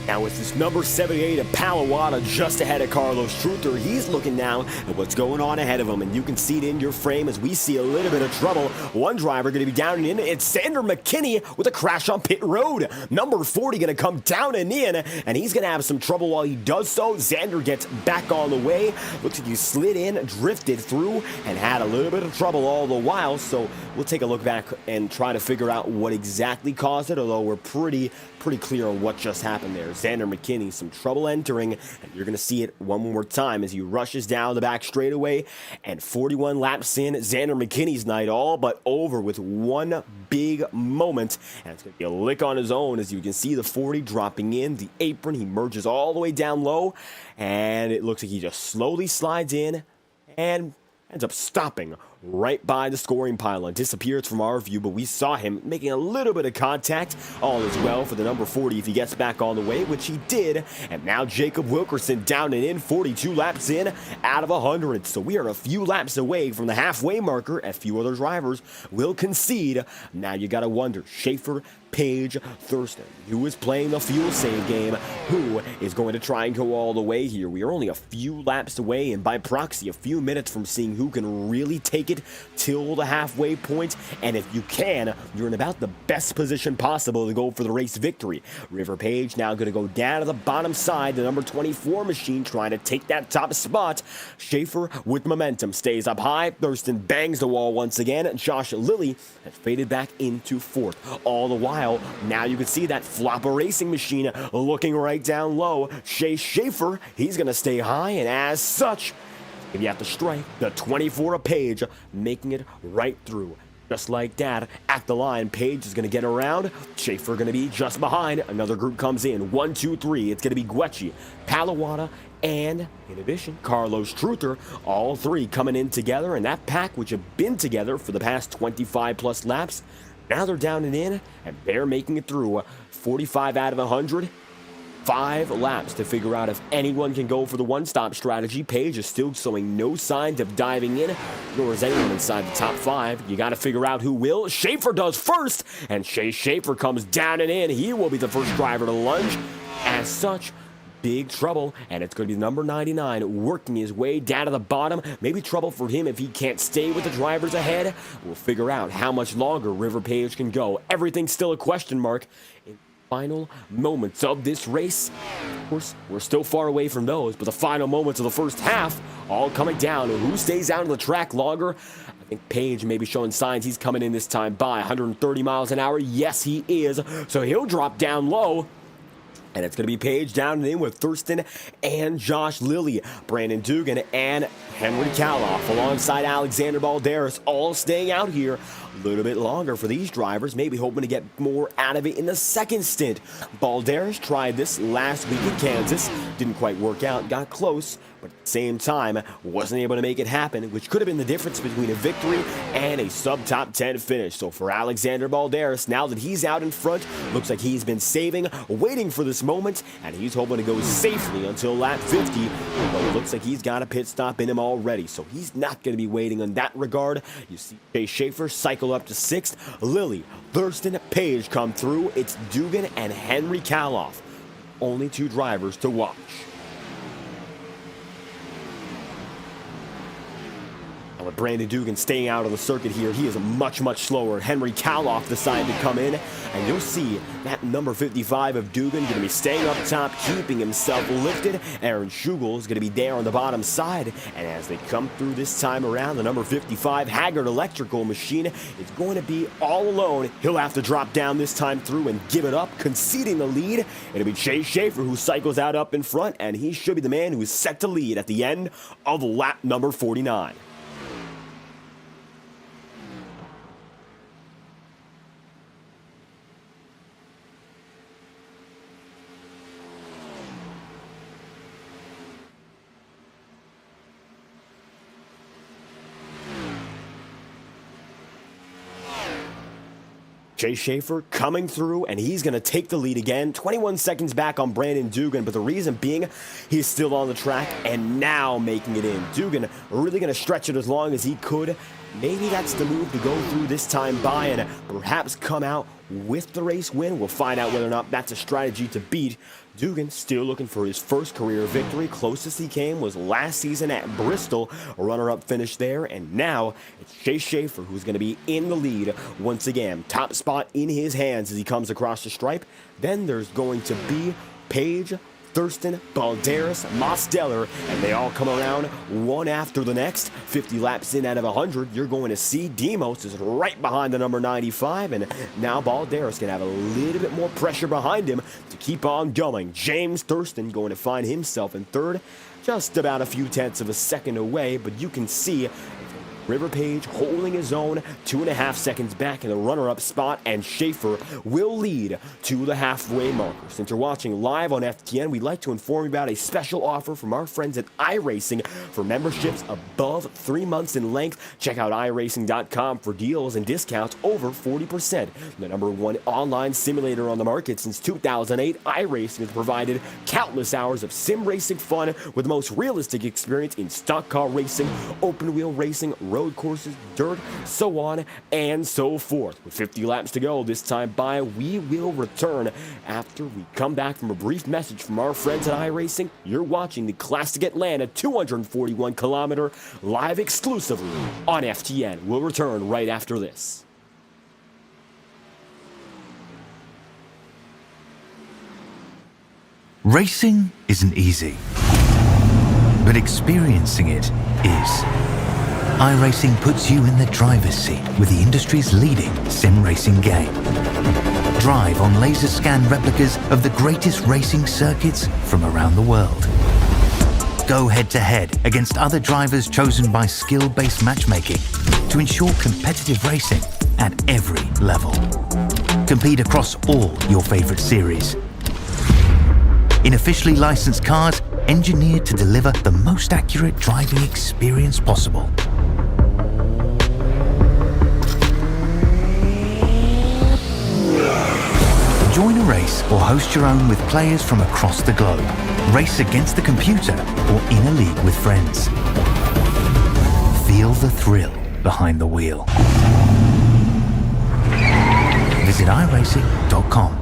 Now with this number 78 of Palawada just ahead of Carlos Truther, he's looking now at what's going on ahead of him, and you can see it in your frame as we see a little bit of trouble. One driver going to be down and in. It's Sander McKinney with a crash on pit road. Number 40 going to come down and in, and he's going to have some trouble while he does so. Xander gets back on the way. Looks like he slid in, drifted through, and had a little bit of trouble all the while. So we'll take a look back and try to figure out what exactly caused it, although we're pretty clear on what just happened there. Xander McKinney, some trouble entering, and you're going to see it one more time as he rushes down the back straightaway, and 41 laps in, Xander McKinney's night all but over with one big moment, and it's going to be a lick on his own as you can see the 40 dropping in, the apron, he merges all the way down low, and it looks like he just slowly slides in and ends up stopping right by the scoring pylon. Disappears from our view, but we saw him making a little bit of contact. All is well for the number 40 if he gets back on the way, which he did. And now Jacob Wilkerson down and in, 42 laps in out of 100. So we are a few laps away from the halfway marker. A few other drivers will concede. Now you got to wonder, Schaefer, Page, Thurston, who is playing the fuel save game, who is going to try and go all the way here. We are only a few laps away, and by proxy, a few minutes from seeing who can really take it till the halfway point. And if you can, you're in about the best position possible to go for the race victory. River Page now going to go down to the bottom side, the number 24 machine trying to take that top spot. Schaefer with momentum stays up high. Thurston bangs the wall once again. Josh Lilly has faded back into fourth. All the while, now you can see that Flopper Racing machine looking right down low. Shea Schaefer, he's going to stay high, and as such, if you have to strike the 24 of Page, making it right through. Just like that, at the line, Page is going to get around. Schaefer going to be just behind. Another group comes in. 1, 2, 3. It's going to be Guecci, Palawada, and in addition, Carlos Truther. All three coming in together, and that pack, which have been together for the past 25 plus laps, now they're down and in, and they're making it through 45 out of 100. 5 laps to figure out if anyone can go for the one-stop strategy. Page is still showing no signs of diving in, nor is anyone inside the top 5. You got to figure out who will. Schaefer does first, and Shea Schaefer comes down and in. He will be the first driver to lunge. As such, big trouble, and it's going to be number 99 working his way down to the bottom. Maybe trouble for him if he can't stay with the drivers ahead. We'll figure out how much longer River Page can go. Everything's still a question mark in final moments of this race. Of course, we're still far away from those, but the final moments of the first half all coming down. Who stays out on the track longer? I think Page may be showing signs he's coming in this time by 130 miles an hour. Yes, he is. So he'll drop down low. And it's going to be Page down and in with Thurston and Josh Lilly, Brandon Dugan, and Henry Kaloff alongside Alexander Balderas, all staying out here a little bit longer for these drivers, maybe hoping to get more out of it in the second stint. Balderas tried this last week in Kansas, didn't quite work out, got close, but at the same time wasn't able to make it happen, which could have been the difference between a victory and a sub-top 10 finish. So for Alexander Balderas, now that he's out in front, looks like he's been saving, waiting for this moment, and he's hoping to go safely until lap 50, but it looks like he's got a pit stop in him already, so he's not going to be waiting on that regard. You see Shea Schaefer cycle up to 6th, Lilly, Thurston, Page come through. It's Dugan and Henry Kaloff. Only 2 drivers to watch. With Brandon Dugan staying out of the circuit here, he is much, much slower. Henry Kaloff decided to come in, and you'll see that number 55 of Dugan going to be staying up top, keeping himself lifted. Aaron Schugel is going to be there on the bottom side, and as they come through this time around, the number 55 Haggard Electrical Machine is going to be all alone. He'll have to drop down this time through and give it up, conceding the lead. It'll be Chase Schaefer who cycles out up in front, and he should be the man who is set to lead at the end of lap number 49. Chase Schaefer coming through, and he's going to take the lead again. 21 seconds back on Brandon Dugan, but the reason being he's still on the track and now making it in. Dugan really going to stretch it as long as he could. Maybe that's the move to go through this time by and perhaps come out with the race win. We'll find out whether or not that's a strategy to beat. Dugan still looking for his first career victory. Closest he came was last season at Bristol. A runner-up finish there. And now it's Chase Schaefer who's going to be in the lead once again. Top spot in his hands as he comes across the stripe. Then there's going to be Page, Thurston, Balderas, Mosteller, and they all come around one after the next. 50 laps in out of 100, you're going to see Demos is right behind the number 95, and now Balderas can have a little bit more pressure behind him to keep on going. James Thurston going to find himself in third, just about a few tenths of a second away, but you can see River Page holding his own, 2.5 seconds back in the runner-up spot, and Schaefer will lead to the halfway marker. Since you're watching live on FTN, we'd like to inform you about a special offer from our friends at iRacing for memberships above 3 months in length. Check out iRacing.com for deals and discounts over 40%. The #1 online simulator on the market since 2008, iRacing has provided countless hours of sim racing fun with the most realistic experience in stock car racing, open wheel racing, road courses, dirt, so on and so forth. With 50 laps to go this time by, we will return after we come back from a brief message from our friends at iRacing. You're watching the Classic Atlanta 241-kilometer live exclusively on FTN. We'll return right after this. Racing isn't easy, but experiencing it is. iRacing puts you in the driver's seat with the industry's leading sim racing game. Drive on laser scan replicas of the greatest racing circuits from around the world. Go head-to-head against other drivers chosen by skill-based matchmaking to ensure competitive racing at every level. Compete across all your favorite series in officially licensed cars engineered to deliver the most accurate driving experience possible. Join a race or host your own with players from across the globe. Race against the computer or in a league with friends. Feel the thrill behind the wheel. Visit iRacing.com.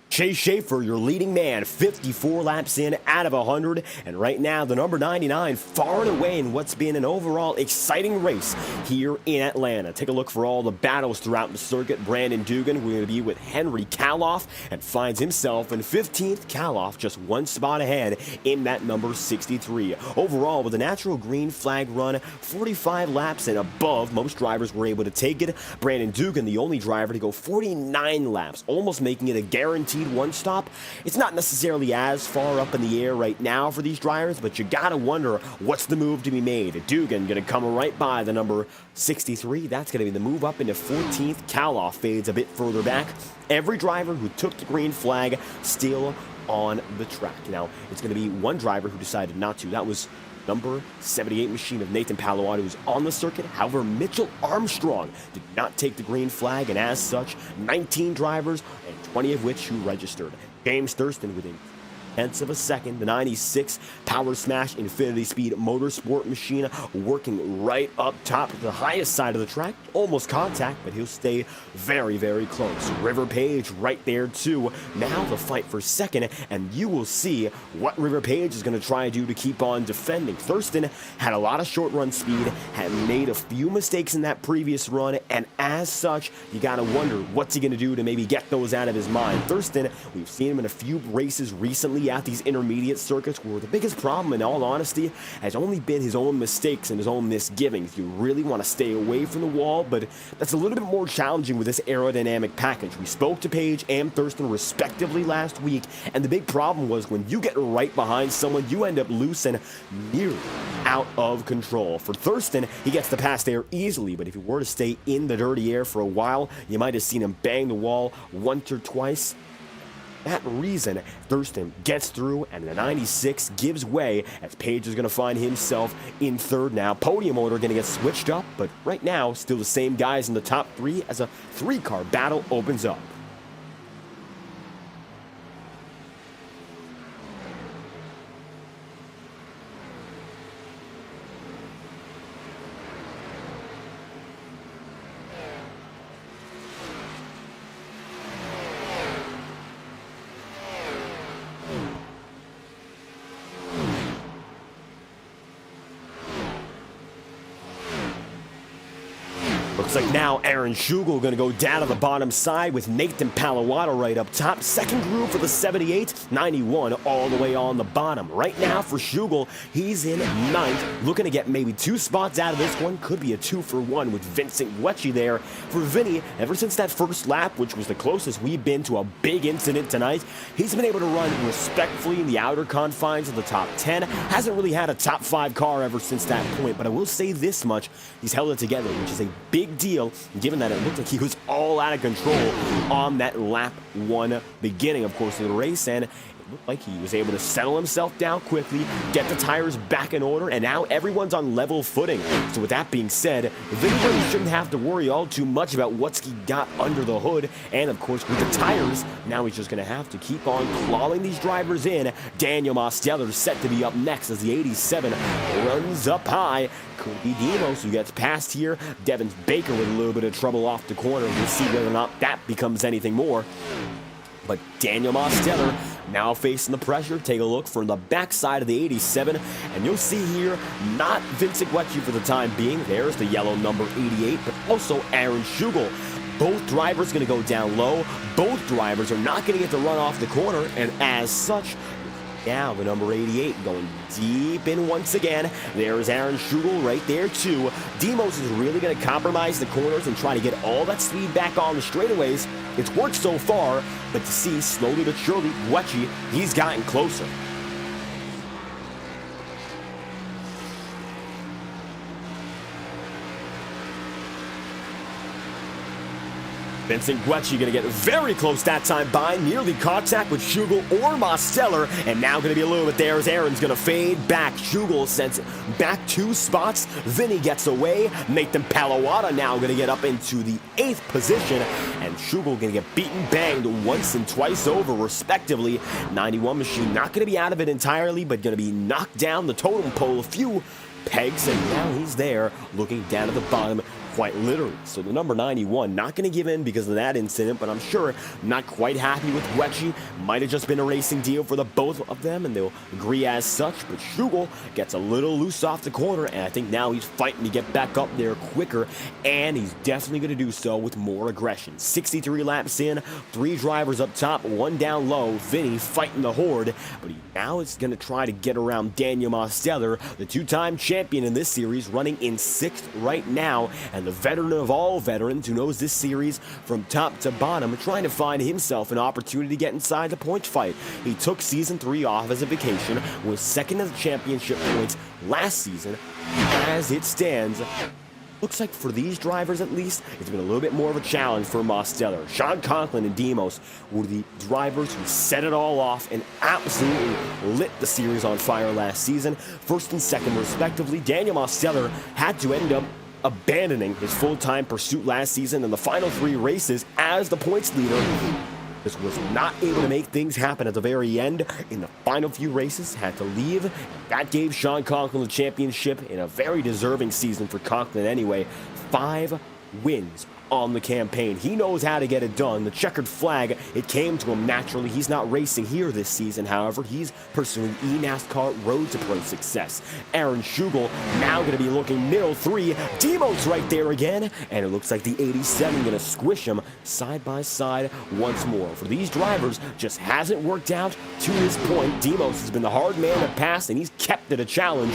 Chase Schaefer, your leading man, 54 laps in out of 100, and right now the number 99 far and away in what's been an overall exciting race here in Atlanta. Take a look for all the battles throughout the circuit. Brandon Dugan, we're going to be with Henry Kaloff, and finds himself in 15th. Kaloff just one spot ahead in that number 63. Overall, with a natural green flag run, 45 laps and above, most drivers were able to take it. Brandon Dugan, the only driver to go 49 laps, almost making it a guaranteed one stop. It's not necessarily as far up in the air right now for these drivers, but you gotta wonder what's the move to be made. Dugan gonna come right by the number 63. That's gonna be the move up into 14th. Kaloff fades a bit further back. Every driver who took the green flag still on the track. Now, it's gonna be one driver who decided not to. That was number 78 machine of Nathan Palois, who's on the circuit. However, Mitchell Armstrong did not take the green flag, and as such, 19 drivers, and 20 of which who registered. James Thurston within tenths of a second, the 96 Power Smash Infinity Speed Motorsport machine working right up top to the highest side of the track. Almost contact, but he'll stay very, very close. River Page right there too. Now the fight for second, and you will see what River Page is going to try to do to keep on defending. Thurston had a lot of short run speed, had made a few mistakes in that previous run, and as such, you got to wonder what's he going to do to maybe get those out of his mind. Thurston, we've seen him in a few races recently at these intermediate circuits, where the biggest problem, in all honesty, has only been his own mistakes and his own misgivings. You really want to stay away from the wall, but that's a little bit more challenging with this aerodynamic package. We spoke to Page and Thurston respectively last week, and the big problem was when you get right behind someone, you end up loose and nearly out of control. For Thurston, he gets the pass there easily, but if he were to stay in the dirty air for a while, you might have seen him bang the wall once or twice. That reason, Thurston gets through, and the 96 gives way as Page is going to find himself in third now. Podium order going to get switched up, but right now, still the same guys in the top three as a three-car battle opens up. Looks like now Aaron Schugel going to go down to the bottom side with Nathan Palawato right up top. Second groove for the 78, 91 all the way on the bottom. Right now for Schugel, he's in ninth, looking to get maybe 2 spots out of this one. Could be a 2-for-1 with Vincent Guecci there. For Vinny, ever since that first lap, which was the closest we've been to a big incident tonight, he's been able to run respectfully in the outer confines of the top 10. Hasn't really had a top 5 car ever since that point, but I will say this much, he's held it together, which is a big deal, given that it looked like he was all out of control on that lap 1 beginning, of course, of the race, and it looked like he was able to settle himself down quickly, get the tires back in order, and now everyone's on level footing. So with that being said, Vinny really shouldn't have to worry all too much about what's he got under the hood, and of course with the tires, now he's just going to have to keep on clawing these drivers in. Daniel Mosteller set to be up next as the 87 runs up high. Could be Demos who gets past here. Devin Baker with a little bit of trouble off the corner. We'll see whether or not that becomes anything more. But Daniel Mosteller now facing the pressure. Take a look from the backside of the 87, and you'll see here, not Vincent Guecci for the time being. There's the yellow number 88, but also Aaron Schugel. Both drivers going to go down low. Both drivers are not going to get to run off the corner, and as such, now the number 88 going deep in once again. There's Aaron Schugel right there too. Demos is really going to compromise the corners and try to get all that speed back on the straightaways. It's worked so far, but to see slowly but surely, Guecci, he's gotten closer. Vincent Guecci going to get very close that time by, nearly contact with Schugel or Mosteller, and now going to be a little bit there as Aaron's going to fade back. Schugel sends it back 2 spots. Vinny gets away. Nathan Palawato now going to get up into the 8th position, and Schugel going to get beaten, banged once and twice over, respectively. 91 machine not going to be out of it entirely, but going to be knocked down the totem pole a few pegs, and now he's there looking down at the bottom, quite literally. So the number 91 not going to give in because of that incident, but I'm sure not quite happy with Guecci. Might have just been a racing deal for the both of them, and they'll agree as such. But Schugel gets a little loose off the corner, and I think now he's fighting to get back up there quicker, and he's definitely going to do so with more aggression. 63 laps in, 3 drivers up top, 1 down low. Vinny fighting the horde, but he now is going to try to get around Daniel Mosteller, the 2-time champion in this series, running in 6th right now, and the veteran of all veterans who knows this series from top to bottom, trying to find himself an opportunity to get inside the points fight. He took Season 3 off as a vacation, was second in the championship points last season. As it stands, looks like for these drivers at least, it's been a little bit more of a challenge for Mosteller. Sean Conklin and Demos were the drivers who set it all off and absolutely lit the series on fire last season. First and second respectively. Daniel Mosteller had to end up abandoning his full-time pursuit last season in the final 3 races as the points leader. This was not able to make things happen at the very end. In the final few races, had to leave. That gave Sean Conklin the championship in a very deserving season for Conklin anyway. 5 wins on the campaign. He knows how to get it done. The checkered flag, it came to him naturally. He's not racing here this season, however. He's pursuing NASCAR Road to Pro success. Aaron Schugel now going to be looking middle 3. Demos right there again, and it looks like the 87 going to squish him side by side once more. For these drivers, just hasn't worked out to this point. Demos has been the hard man to pass, and he's kept it a challenge.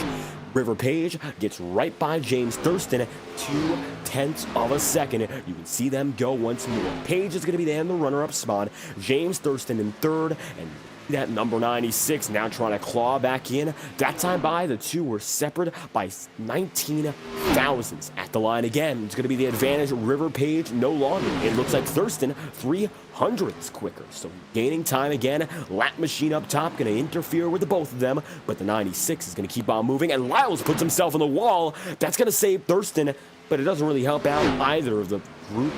River Page gets right by James Thurston, 0.2 of a second. You can see them go once more. Page is going to be there in the runner-up spot. James Thurston in 3rd, and that number 96 now trying to claw back in. That time by, the 2 were separate by 19 thousandths. At the line again, it's going to be the advantage. River Page no longer. It looks like Thurston 300ths quicker. So gaining time again. Lap machine up top going to interfere with the both of them, but the 96 is going to keep on moving, and Lyles puts himself on the wall. That's going to save Thurston, but it doesn't really help out either of the group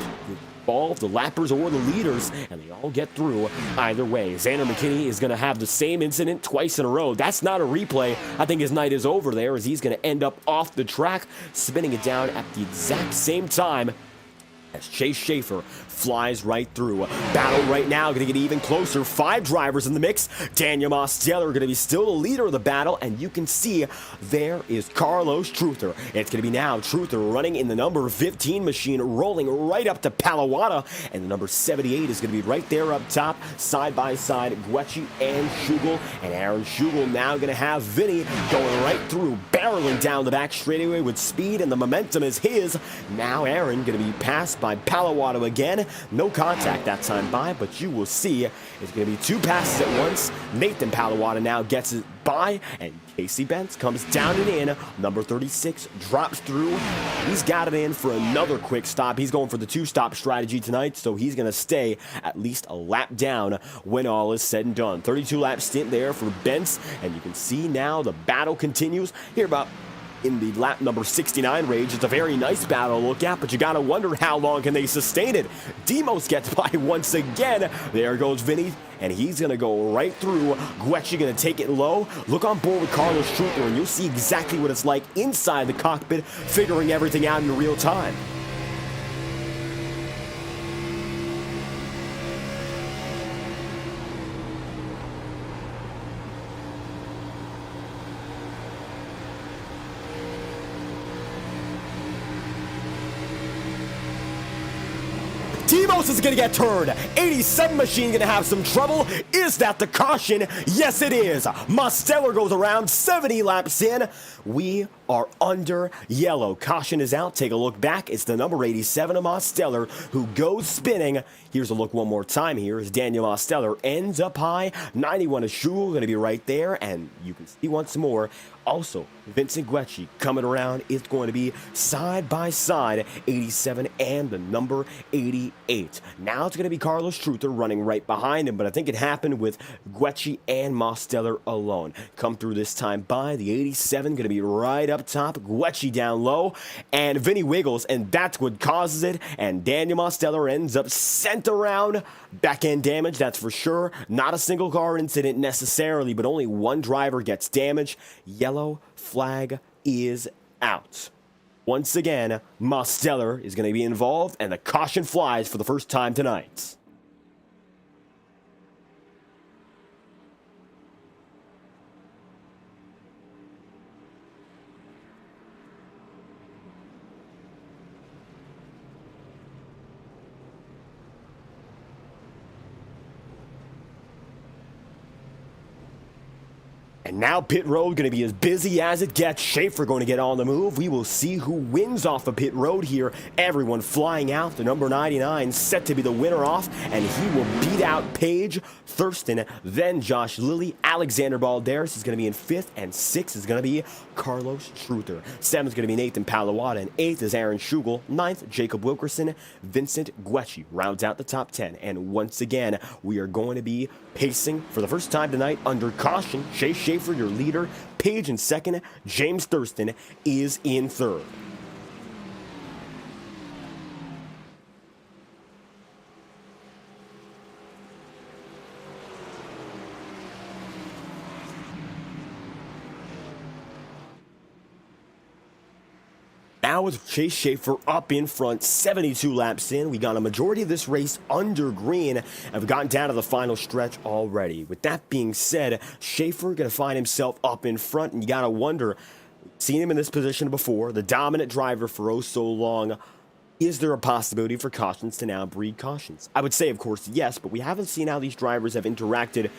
involved, the lappers or the leaders, and they all get through either way. Xander McKinney is going to have the same incident twice in a row. That's not a replay. I think his night is over there, as he's going to end up off the track, spinning it down at the exact same time as Chase Schaefer flies right through. Battle right now, going to get even closer. 5 drivers in the mix. Daniel Mosteller going to be still the leader of the battle, and you can see there is Carlos Truther. It's going to be now Truther running in the number 15 machine, rolling right up to Palawada, and the number 78 is going to be right there up top, side by side, Guecci and Schugel, and Aaron Schugel now going to have Vinny going right through, barreling down the back straightaway with speed, and the momentum is his. Now Aaron going to be passed by Palawada again. No contact that time by, but you will see it's going to be 2 passes at once. Nathan Palawada now gets it by, and Casey Bentz comes down and in. Number 36 drops through. He's got it in for another quick stop. He's going for the 2-stop strategy tonight, so he's going to stay at least a lap down when all is said and done. 32-lap stint there for Bentz, and you can see now the battle continues. Here about in the lap number 69 range. It's a very nice battle to look at, but you gotta wonder how long can they sustain it. Demos gets by once again. There goes Vinny, and he's gonna go right through. Guecci gonna take it low. Look on board with Carlos Truther, and you'll see exactly what it's like inside the cockpit, figuring everything out in real time. Demos is going to get turned. 87 machine going to have some trouble. Is that the caution? Yes, it is. Mosteller goes around 70 laps in. We are under yellow. Caution is out. Take a look back. It's the number 87 of Mosteller who goes spinning. Here's a look one more time here as Daniel Mosteller ends up high. 91 is Schugel going to be right there, and you can see once more. Also, Vincent Guecci coming around. It's going to be side by side, 87 and the number 88. Now it's going to be Carlos Truther running right behind him, but I think it happened with Guecci and Mosteller alone. Come through this time by the 87, going to be right up top. Guecci down low, and Vinny wiggles, and that's what causes it. And Daniel Mosteller ends up sent around. Back end damage, that's for sure. Not a single car incident necessarily, but only one driver gets damaged. Yellow flag is out. Once again, Mosteller is going to be involved, and the caution flies for the first time tonight. And now pit road going to be as busy as it gets. Schaefer going to get on the move. We will see who wins off of pit road here. Everyone flying out. The number 99 set to be the winner off, and he will beat out Paige, Thurston, then Josh Lilly. Alexander Balderas is going to be in 5th, and 6th is going to be Carlos Truther. 7th is going to be Nathan Palawada, and 8th is Aaron Schugel. 9th, Jacob Wilkerson. Vincent Guecci rounds out the top 10. And once again, we are going to be pacing for the first time tonight under caution. Chase Schaefer, your leader. Paige in 2nd. James Thurston is in 3rd. Now with Chase Schaefer up in front, 72 laps in. We got a majority of this race under green and have gotten down to the final stretch already. With that being said, Schaefer going to find himself up in front, and you got to wonder, seen him in this position before, the dominant driver for oh so long. Is there a possibility for cautions to now breed cautions? I would say, of course, yes, but we haven't seen how these drivers have interacted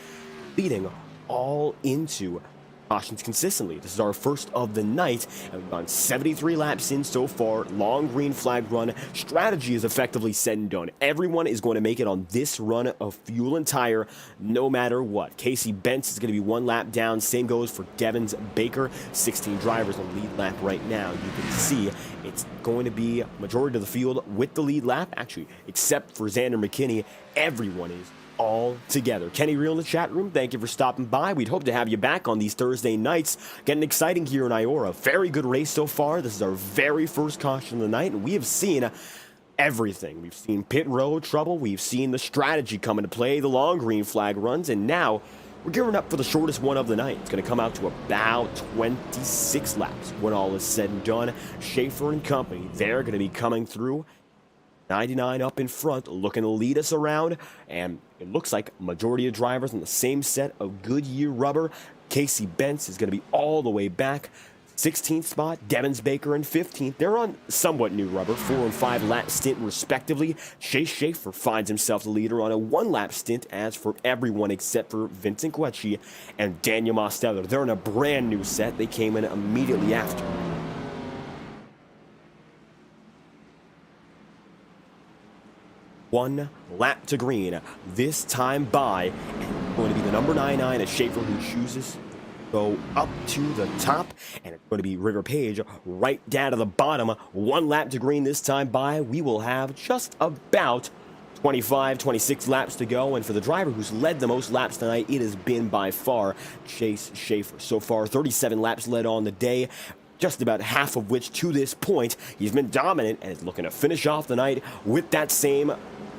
leading all into cautions consistently. This is our first of the night, and we've gone 73 laps in so far. Long green flag run. Strategy is effectively said and done. Everyone is going to make it on this run of fuel and tire, no matter what. Casey Bentz is going to be 1 lap down. Same goes for Devins Baker. 16 drivers on the lead lap right now. You can see it's going to be majority of the field with the lead lap, actually, except for Xander McKinney. Everyone is all together. Kenny Real in the chat room, thank you for stopping by. We'd hope to have you back on these Thursday nights. Getting exciting here in IORA. Very good race so far. This is our very first caution of the night, and we have seen everything. We've seen pit road trouble. We've seen the strategy come into play, the long green flag runs, and now we're gearing up for the shortest one of the night. It's going to come out to about 26 laps when all is said and done. Schaefer and company, they're going to be coming through. 99 up in front, looking to lead us around, and it looks like a majority of drivers in the same set of Goodyear rubber. Casey Bentz is going to be all the way back. 16th spot, Devins Baker in 15th. They're on somewhat new rubber, 4 and 5 lap stint respectively. Chase Schaefer finds himself the leader on a 1-lap stint, as for everyone except for Vincent Guecci and Daniel Mosteller. They're in a brand new set. They came in immediately after. One lap to green, this time by, and going to be the number 99 as Schaefer, who chooses to go up to the top, and it's going to be River Page right down to the bottom. 1 lap to green this time by. We will have just about 25, 26 laps to go, and for the driver who's led the most laps tonight, it has been by far Chase Schaefer. So far, 37 laps led on the day, just about half of which to this point he's been dominant, and is looking to finish off the night with that same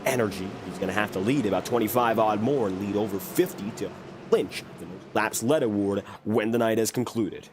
energy. He's going to have to lead about 25 odd more and lead over 50 to clinch the most laps led award when the night has concluded.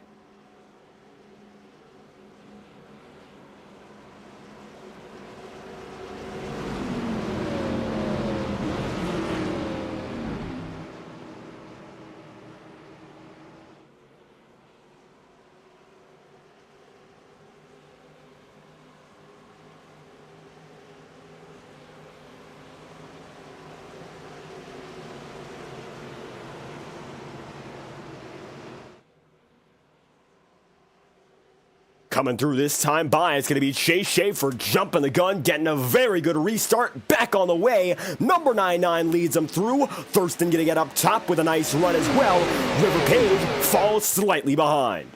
Coming through this time by, it's going to be Chase Schaefer jumping the gun, getting a very good restart, back on the way. Number 99 leads him through. Thurston going to get up top with a nice run as well. River Page falls slightly behind.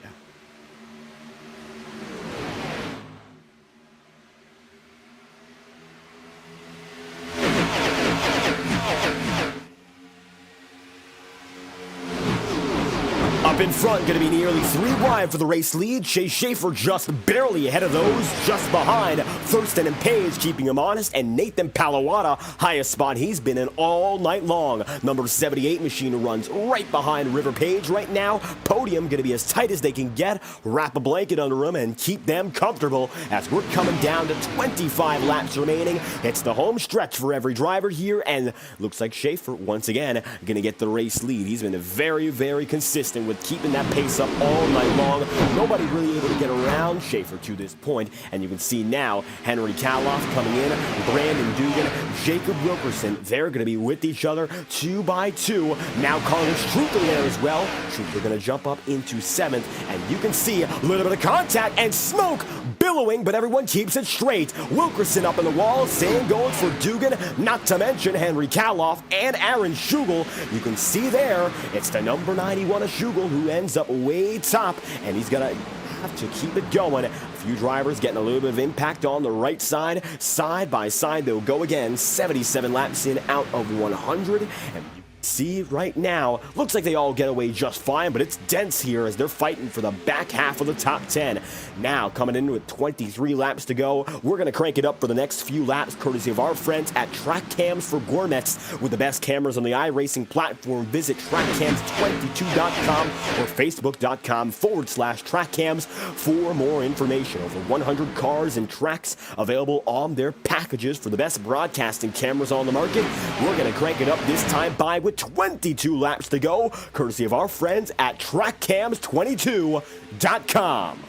Up in front, going to be nearly 3 wide for the race lead. Chase Schaefer just barely ahead of those, just behind Thurston and Page, keeping him honest, and Nathan Palawada, highest spot he's been in all night long. Number 78 machine runs right behind River Page right now. Podium going to be as tight as they can get. Wrap a blanket under them and keep them comfortable as we're coming down to 25 laps remaining. It's the home stretch for every driver here, and looks like Schaefer, once again, going to get the race lead. He's been very, very consistent with keeping that pace up all night long. Nobody really able to get around Schaefer to this point, and you can see now Henry Kaloff coming in, Brandon Dugan, Jacob Wilkerson. They're going to be with each other 2 by 2. Now Carlos Truther there as well. Truther going to jump up into 7th, and you can see a little bit of contact and smoke billowing, but everyone keeps it straight. Wilkerson up in the wall, same goes for Dugan, not to mention Henry Kaloff and Aaron Schugel. You can see there, it's the number 91 of Schugel who ends up way top, and he's gonna have to keep it going. A few drivers getting a little bit of impact on the right side. Side by side they'll go again. 77 laps in out of 100, and you see right now, looks like they all get away just fine, but it's dense here as they're fighting for the back half of the top 10. Now coming in with 23 laps to go, we're going to crank it up for the next few laps, courtesy of our friends at Track Cams for Gourmets. With the best cameras on the iRacing platform, visit trackcams22.com or facebook.com/trackcams for more information. Over 100 cars and tracks available on their packages for the best broadcasting cameras on the market. We're going to crank it up this time by with 22 laps to go, courtesy of our friends at trackcams22.com.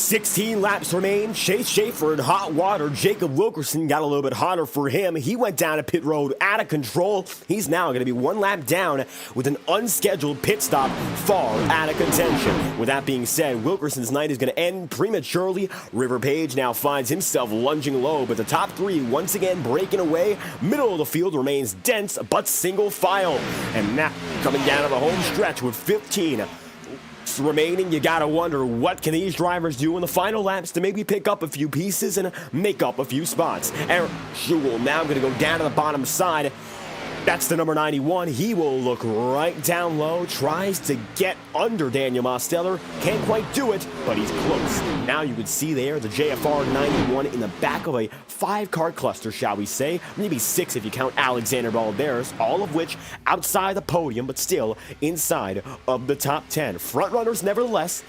16 laps remain. Chase Schaefer in hot water. Jacob Wilkerson got a little bit hotter for him. He went down to pit road out of control. He's now going to be one lap down with an unscheduled pit stop far out of contention. With that being said, Wilkerson's night is going to end prematurely. River Page now finds himself lunging low, but the top three once again breaking away. Middle of the field remains dense but single file. And now coming down to the home stretch with 15 remaining, you gotta wonder, what can these drivers do in the final laps to maybe pick up a few pieces and make up a few spots? Aaron Schugel now going to go down to the bottom side. That's the number 91. He will look right down low, tries to get under Daniel Mosteller. Can't quite do it, but he's close. Now you can see there the JFR 91 in the back of a 5-car cluster, shall we say. Maybe 6 if you count Alexander Balderas, all of which outside the podium, but still inside of the top 10. Front runners, nevertheless,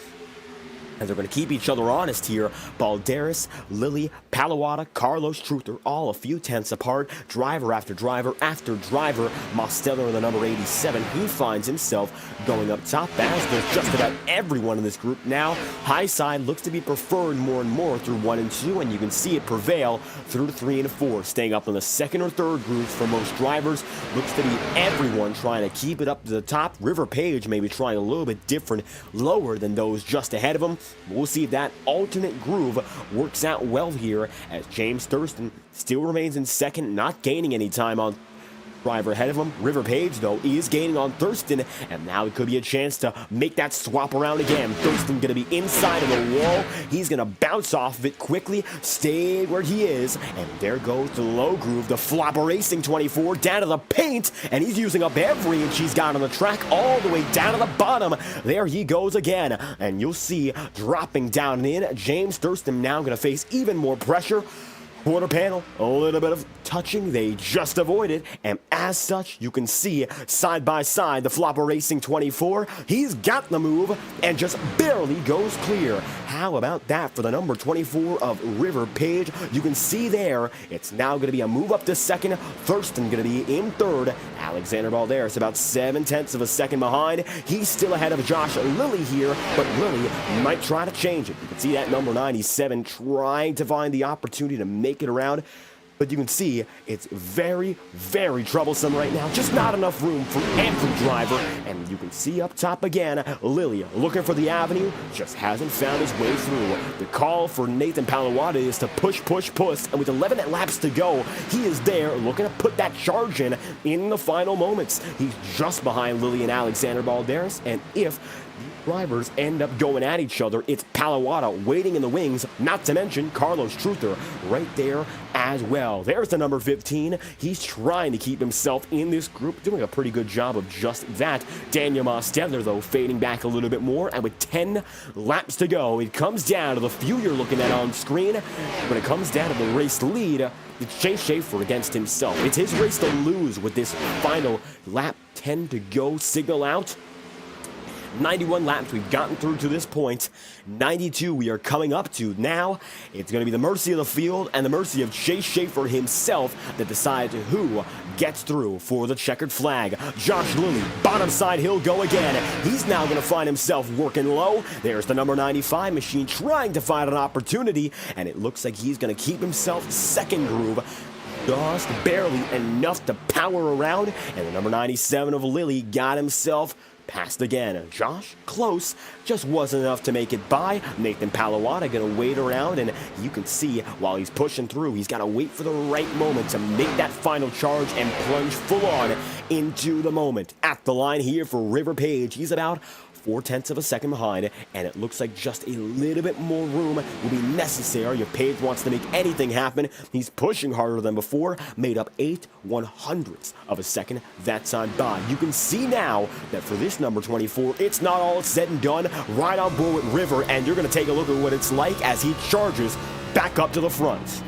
and they're going to keep each other honest here. Balderas, Lilly, Palawada, Carlos Truther, all a few tenths apart. Driver after driver after driver. Mosteller in the number 87, he finds himself going up top, as does just about everyone in this group now. High side looks to be preferred more and more through 1 and 2, and you can see it prevail through 3 and 4. Staying up in the second or third groups for most drivers. Looks to be everyone trying to keep it up to the top. River Page maybe trying a little bit different, lower than those just ahead of him. We'll see if that alternate groove works out well here, as James Thurston still remains in second, not gaining any time on driver ahead of him. River Page, though, is gaining on Thurston, and now it could be a chance to make that swap around again. Thurston going to be inside of the wall. He's going to bounce off of it quickly, stay where he is, and there goes the low groove, the Flopper Racing 24 down to the paint, and he's using up every inch he's got on the track, all the way down to the bottom. There he goes again, and you'll see dropping down and in. James Thurston now going to face even more pressure. Quarter panel, a little bit of touching, they just avoid it, and as such, you can see side by side the Flopper Racing 24. He's got the move and just barely goes clear. How about that for the number 24 of River Page? You can see there, it's now going to be a move up to second. Thurston going to be in third. Alexander Balderas about 7/10 of a second behind. He's still ahead of Josh Lilly here, but Lilly might try to change it. You can see that number 97 trying to find the opportunity to make it around, but you can see it's very, very troublesome right now. Just not enough room for every driver, and you can see up top again, Lilly looking for the avenue, just hasn't found his way through. The call for Nathan Palawada is to push, and with 11 laps to go, he is there looking to put that charge in the final moments. He's just behind Lilly and Alexander Balderas, and if drivers end up going at each other, it's Palawada waiting in the wings, not to mention Carlos Truther right there as well. There's the number 15. He's trying to keep himself in this group, doing a pretty good job of just that. Daniel Mosteller, though, fading back a little bit more, and with 10 laps to go, it comes down to the few you're looking at on screen. When it comes down to the race lead, it's Chase Schaefer against himself. It's his race to lose with this final lap 10 to go signal out. 91 laps we've gotten through to this point. 92 we are coming up to now. It's going to be the mercy of the field and the mercy of Chase Schaefer himself that decides who gets through for the checkered flag. Josh Lilly, bottom side, he'll go again. He's now going to find himself working low. There's the number 95 machine trying to find an opportunity, and it looks like he's going to keep himself second groove. Just barely enough to power around, and the number 97 of Lilly got himself passed again. Josh, close, just wasn't enough to make it by. Nathan Palawada gonna wait around, and you can see while he's pushing through, he's gotta wait for the right moment to make that final charge and plunge full on into the moment. At the line here for River Page, he's about 4/10 of a second behind, and it looks like just a little bit more room will be necessary if Page wants to make anything happen. He's pushing harder than before, made up 8/100ths of a second that time by. You can see now that for this number 24, it's not all said and done. Right on board with River, and you're going to take a look at what it's like as he charges back up to the front.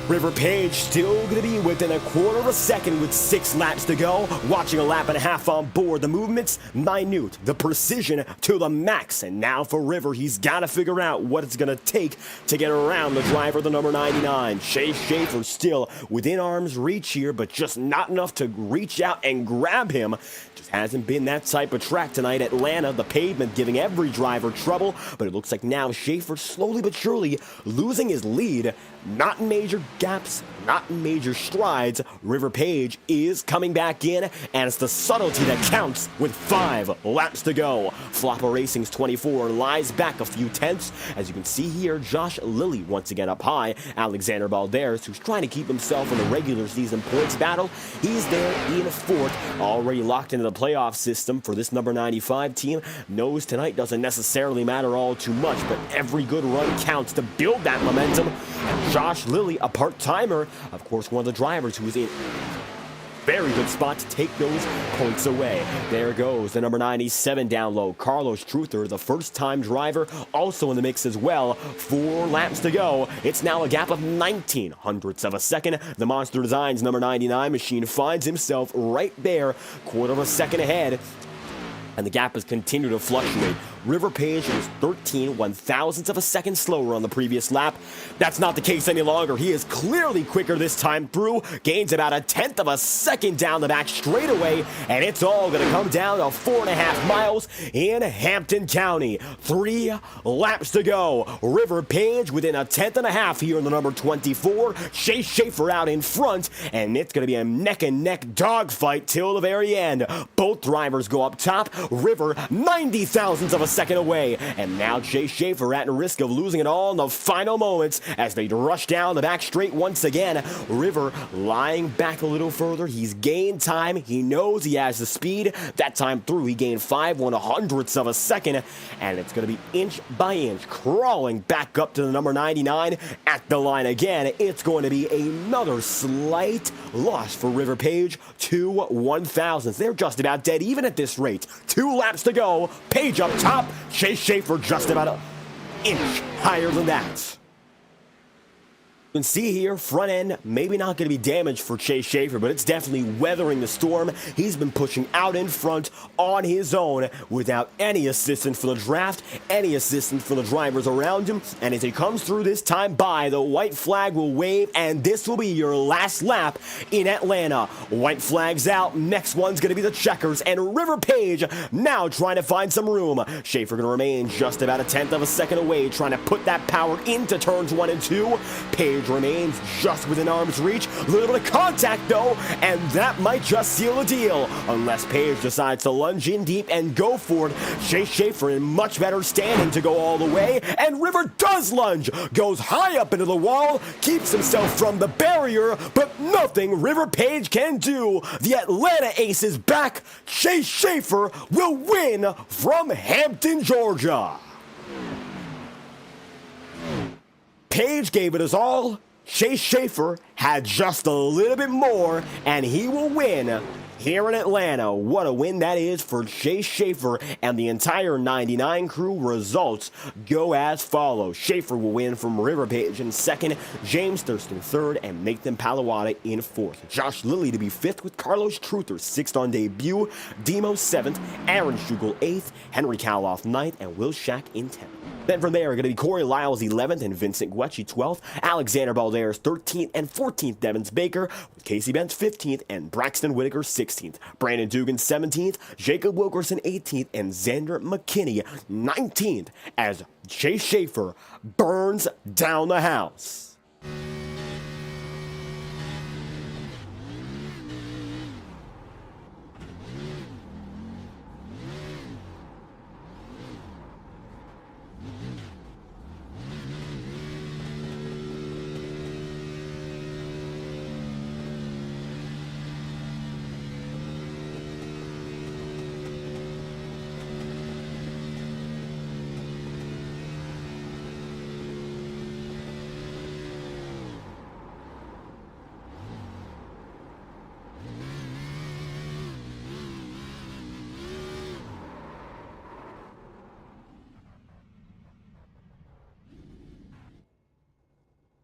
River Page still going to be within a quarter of a second with 6 laps to go. Watching a lap and a half on board. The movements, minute. The precision to the max. And now for River, he's got to figure out what it's going to take to get around the driver, the number 99. Chase Schaefer still within arm's reach here, but just not enough to reach out and grab him. Just hasn't been that type of track tonight. Atlanta, the pavement giving every driver trouble, but it looks like now Schaefer slowly but surely losing his lead. Not in major gaps, not in major strides. River Page is coming back in, and it's the subtlety that counts with 5 laps to go. Flopper Racing's 24 lies back a few tenths. As you can see here, Josh Lilly once again up high. Alexander Balderas, who's trying to keep himself in the regular season points battle, he's there in 4th, already locked into the playoff system for this number 95 team. Knows tonight doesn't necessarily matter all too much, but every good run counts to build that momentum. Josh Lilly, a part-timer, of course, one of the drivers who is in very good spot to take those points away. There goes the number 97 down low. Carlos Truther, the first-time driver, also in the mix as well. 4 laps to go. It's now a gap of 19 hundredths of a second. The Monster Designs number 99 machine finds himself right there, quarter of a second ahead. And the gap has continued to fluctuate. River Page was 13 one-thousandths of a second slower on the previous lap. That's not the case any longer. He is clearly quicker this time through. Gains about a tenth of a second down the back straightaway. And it's all going to come down to 4.5 miles in Hampton County. 3 laps to go. River Page within a tenth and a half here in the number 24. Chase Schaefer out in front. And it's going to be a neck-and-neck dogfight till the very end. Both drivers go up top. River 90 thousandths of a second away, and now Chase Schaefer at risk of losing it all in the final moments as they rush down the back straight once again. River lying back a little further. He's gained time. He knows he has the speed. That time through, he gained 5/100ths of a second, and it's going to be inch by inch crawling back up to the number 99 at the line again. It's going to be another slight loss for River Page, 2 1/1000ths. They're just about dead even at this rate. 2 laps to go. Page up top. Chase Schaefer just about an inch higher than that. You can see here, front end, maybe not going to be damaged for Chase Schaefer, but it's definitely weathering the storm. He's been pushing out in front on his own without any assistance from the draft, any assistance from the drivers around him. And as he comes through this time by, the white flag will wave, and this will be your last lap in Atlanta. White flag's out. Next one's going to be the checkers, and River Page now trying to find some room. Schaefer going to remain just about a tenth of a second away, trying to put that power into turns 1 and 2. Page remains just within arm's reach. A little bit of contact though, and that might just seal the deal. Unless Page decides to lunge in deep and go for it. Chase Schaefer in much better standing to go all the way, and River does lunge. Goes high up into the wall, keeps himself from the barrier, but nothing River Page can do. The Atlanta Ace is back. Chase Schaefer will win from Hampton, Georgia. Page gave it his all. Chase Schaefer had just a little bit more, and he will win here in Atlanta. What a win that is for Chase Schaefer and the entire 99 crew. Results go as follows. Schaefer will win from River Page in 2nd, James Thurston 3rd, and Nathan Palawada in 4th. Josh Lilly to be 5th with Carlos Truther 6th on debut, Demo 7th, Aaron Schugel 8th, Henry Kaloff 9th, and Will Shack in 10th. Then from there, going to be Corey Lyles 11th and Vincent Guecci 12th, Alexander Balderas 13th and 14th, Devins Baker, with Casey Benz 15th and Braxton Whitaker 16th, Brandon Dugan 17th, Jacob Wilkerson 18th, and Xander McKinney 19th as Chase Schaefer burns down the house.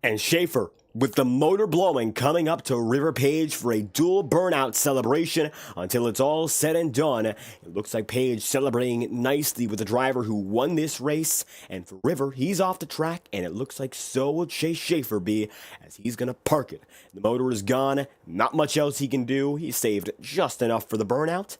And Schaefer With the motor blowing, coming up to River Page for a dual burnout celebration until it's all said and done. It looks like Page celebrating nicely with the driver who won this race. And for River, he's off the track, and it looks like so will Chase Schaefer be, as he's going to park it. The motor is gone, not much else he can do. He saved just enough for the burnout.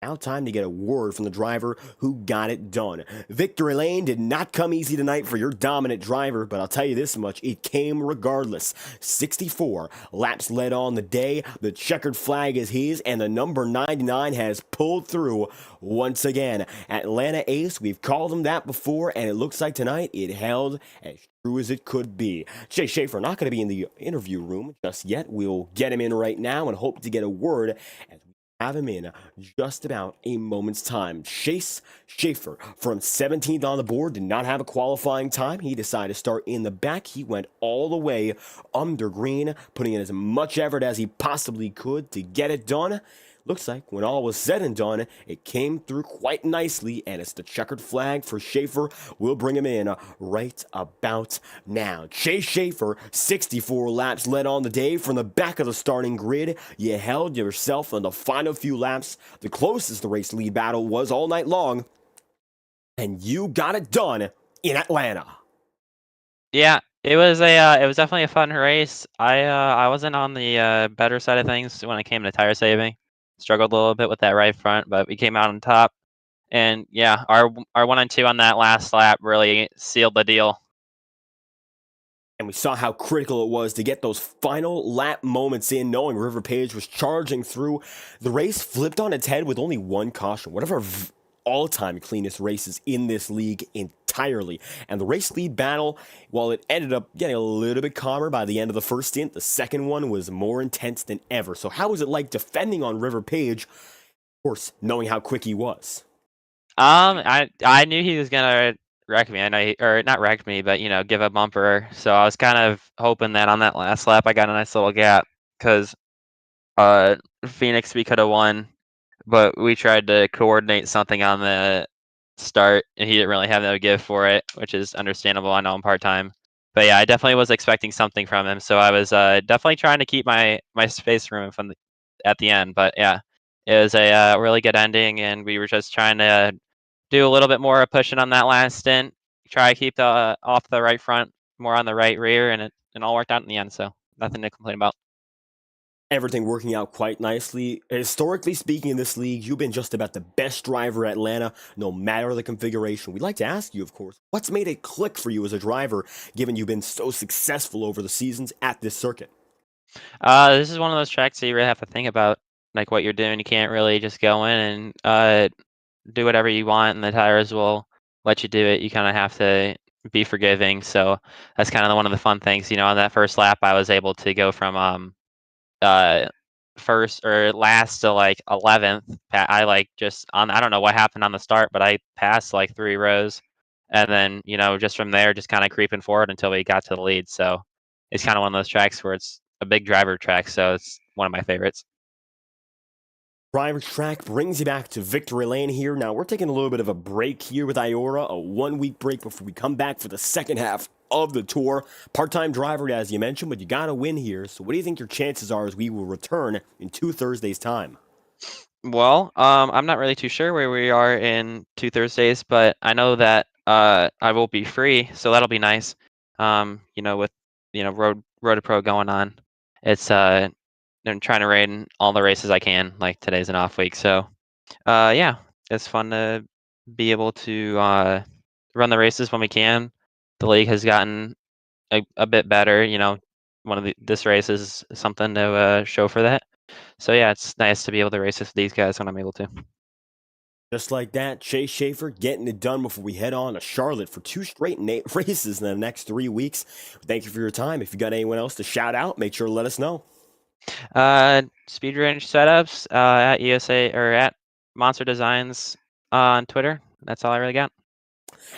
Now time to get a word from the driver who got it done. Victory lane did not come easy tonight for your dominant driver, but I'll tell you this much, it came regardless. 64 laps led on the day, the checkered flag is his, and the number 99 has pulled through once again. Atlanta Ace, we've called him that before, and it looks like tonight it held as true as it could be. Chase Schaefer not going to be in the interview room just yet. We'll get him in right now and hope to get a word as have him in just about a moment's time. Chase Schaefer from 17th on the board did not have a qualifying time. He decided to start in the back. He went all the way under green, putting in as much effort as he possibly could to get it done. Looks like when all was said and done, it came through quite nicely, and it's the checkered flag for Schaefer. We'll bring him in right about now. Chase Schaefer, 64 laps led on the day from the back of the starting grid. You held yourself on the final few laps. The closest the race lead battle was all night long, and you got it done in Atlanta. Yeah, it was definitely a fun race. I wasn't on the better side of things when it came to tire saving. Struggled a little bit with that right front, but we came out on top. And yeah, our 1 and 2 on that last lap really sealed the deal. And we saw how critical it was to get those final lap moments in, knowing River Page was charging through. The race flipped on its head with only one caution. One of our all-time cleanest races in this league entirely. And the race lead battle, while it ended up getting a little bit calmer by the end of the first stint, the second one was more intense than ever. So how was it like defending on River Page, of course, knowing how quick he was? I knew he was gonna wreck me. I know or not wreck me, but give a bumper. So I was kind of hoping that on that last lap I got a nice little gap, because Phoenix, we could have won, but we tried to coordinate something on the start, and he didn't really have no give for it, which is understandable. I know I'm part-time. But yeah, I definitely was expecting something from him, so I was definitely trying to keep my space room at the end. But yeah, it was a really good ending, and we were just trying to do a little bit more pushing on that last stint, try to keep the off the right front, more on the right rear, and it all worked out in the end, so nothing to complain about. Everything working out quite nicely. Historically speaking, in this league, you've been just about the best driver at Atlanta, no matter the configuration. We'd like to ask you, of course, what's made it click for you as a driver, given you've been so successful over the seasons at this circuit? This is one of those tracks that you really have to think about, like what you're doing. You can't really just go in and do whatever you want, and the tires will let you do it. You kind of have to be forgiving. So that's kind of one of the fun things. On that first lap, I was able to go from first or last to like 11th. I I don't know what happened on the start, but I passed like 3 rows, and then just from there, just kind of creeping forward until we got to the lead. So it's kind of one of those tracks where it's a big driver track, so it's one of my favorites. Driver track brings you back to Victory Lane here. Now, we're taking a little bit of a break here with IORA, a 1-week break before we come back for the second half of the tour. Part-time driver, as you mentioned, but you got to win here. So what do you think your chances are as we will return in 2 Thursdays' time? Well, I'm not really too sure where we are in 2 Thursdays, but I know that I will be free, so that'll be nice. With Road to Pro going on, it's I'm trying to raid in all the races I can. Like today's an off week, so yeah, it's fun to be able to run the races when we can. The league has gotten a bit better. This race is something to show for that. So yeah, it's nice to be able to race with these guys when I'm able to. Just like that, Chase Schaefer getting it done before we head on to Charlotte for 2 straight races in the next 3 weeks. Thank you for your time. If you got anyone else to shout out, make sure to let us know. Speed Range Setups at USA or at Monster Designs on Twitter. That's all I really got.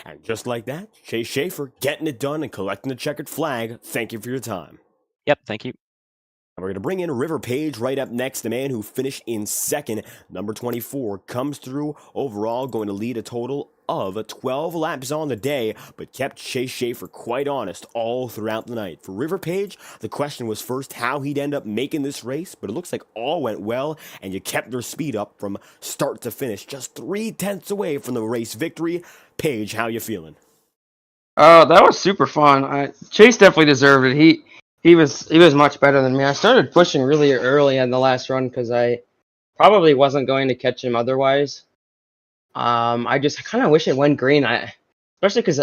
And just like that, Chase Schaefer getting it done and collecting the checkered flag. Thank you for your time. Yep, thank you. And we're going to bring in River Page right up next, the man who finished in second. Number 24 comes through overall, going to lead a total of 12 laps on the day, but kept Chase Schaefer quite honest all throughout the night. For River Page, the question was first how he'd end up making this race, but it looks like all went well, and you kept their speed up from start to finish, just 3/10 away from the race victory. Page, how you feeling? That was super fun. Chase definitely deserved it. He was much better than me. I started pushing really early in the last run because I probably wasn't going to catch him otherwise. I just kind of wish it went green. Especially because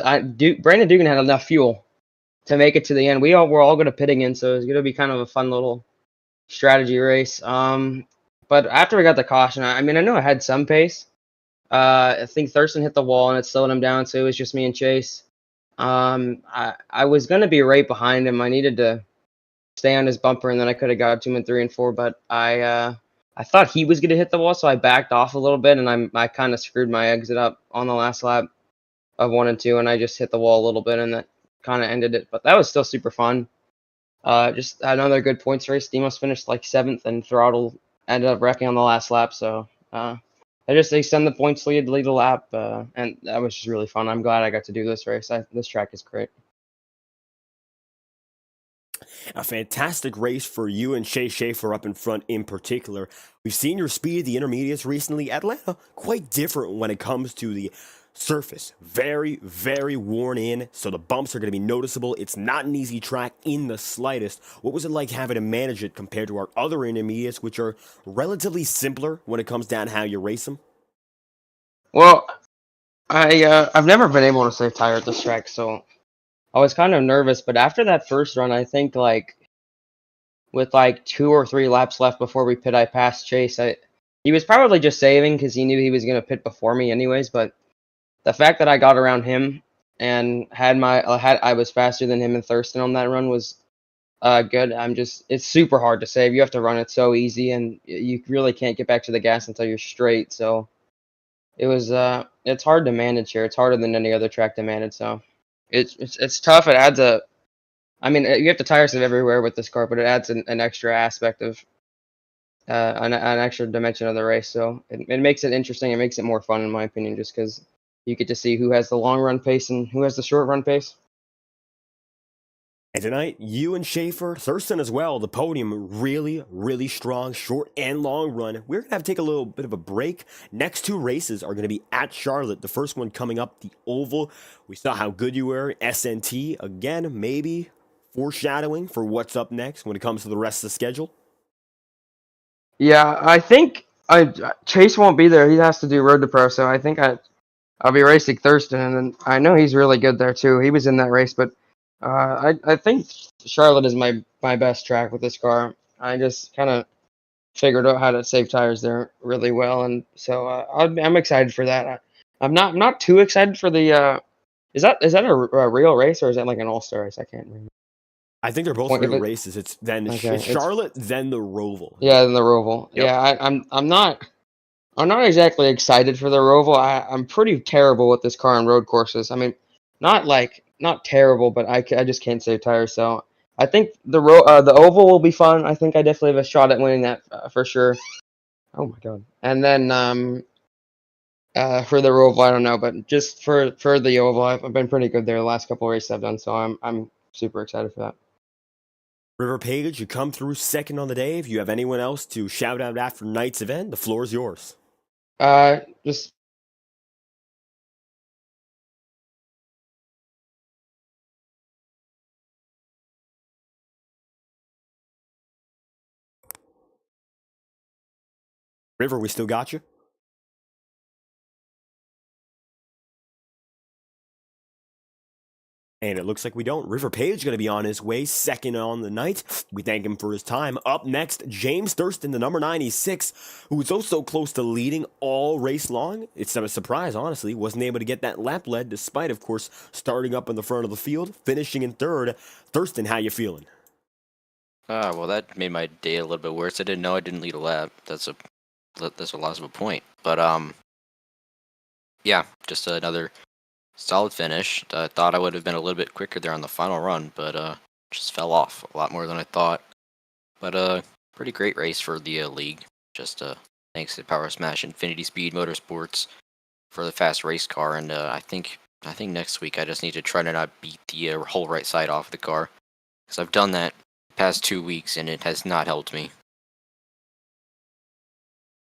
Brandon Dugan had enough fuel to make it to the end. We're all going to pit again, so it's going to be kind of a fun little strategy race. But after we got the caution, I know I had some pace. I think Thurston hit the wall and it slowed him down, so it was just me and Chase. I was gonna be right behind him. I needed to stay on his bumper, and then I could have got to him in 3 and 4. But I thought he was gonna hit the wall, so I backed off a little bit, and I kind of screwed my exit up on the last lap of 1 and 2, and I just hit the wall a little bit, and that kind of ended it. But that was still super fun. Just another good points race. Demos finished like 7th, and Throttle ended up wrecking on the last lap. So I just extend the points lead a lap, and that was just really fun. I'm glad I got to do this race. This track is great. A fantastic race for you and Chase Schaefer up in front in particular. We've seen your speed at the intermediates recently. Atlanta, quite different when it comes to the surface. Very, very worn in, so the bumps are going to be noticeable. It's not an easy track in the slightest. What was it like having to manage it compared to our other intermediates, which are relatively simpler when it comes down to how you race them? Well, I've never been able to save tire at this track, so I was kind of nervous. But after that first run, I think with 2 or 3 laps left before we pit, I passed Chase. He was probably just saving because he knew he was going to pit before me anyways. But the fact that I got around him and I was faster than him and Thurston on that run was good. It's super hard to save. You have to run it so easy, and you really can't get back to the gas until you're straight. So it's hard to manage here. It's harder than any other track to manage. So it's tough. It adds you have to tire save everywhere with this car, but it adds an extra aspect of an extra dimension of the race. So it makes it interesting. It makes it more fun, in my opinion, just because you get to see who has the long run pace and who has the short run pace. And tonight, you and Schaefer, Thurston as well, the podium really, really strong, short and long run. We're going to have to take a little bit of a break. Next 2 races are going to be at Charlotte. The first one coming up, the Oval. We saw how good you were. SNT, again, maybe foreshadowing for what's up next when it comes to the rest of the schedule. Yeah, I think Chase won't be there. He has to do Road to Pro, so I think I'll be racing Thurston, and then I know he's really good there too. He was in that race, but I think Charlotte is my best track with this car. I just kind of figured out how to save tires there really well, and so I'm excited for that. I'm not too excited for the. Is that a real race, or is that like an all-star race? I can't remember. I think they're both real races. It's then Okay, it's Charlotte, then the Roval. Yeah, then the Roval. Yep. Yeah, I'm not exactly excited for the Roval. I'm pretty terrible with this car on road courses. Not terrible, but I just can't save tires. So I think the Oval will be fun. I think I definitely have a shot at winning that for sure. Oh my god! And then for the Roval, I don't know, but just for the Oval, I've been pretty good there the last couple of races I've done. So I'm super excited for that. River Page, you come through second on the day. If you have anyone else to shout out after tonight's event, the floor is yours. Just River, we still got you? And it looks like we don't. River Page going to be on his way, second on the night. We thank him for his time. Up next, James Thurston, the number 96, who was also close to leading all race long. It's a surprise, honestly. Wasn't able to get that lap lead, despite, of course, starting up in the front of the field, finishing in third. Thurston, how you feeling? Well, that made my day a little bit worse. I didn't know I didn't lead a lap. That's a loss of a point. But yeah, just another solid finish. I thought I would have been a little bit quicker there on the final run, but just fell off a lot more than I thought. But pretty great race for the league. Just thanks to Power Smash Infinity Speed Motorsports for the fast race car, and I think next week I just need to try to not beat the whole right side off the car, because I've done that past 2 weeks and it has not helped me.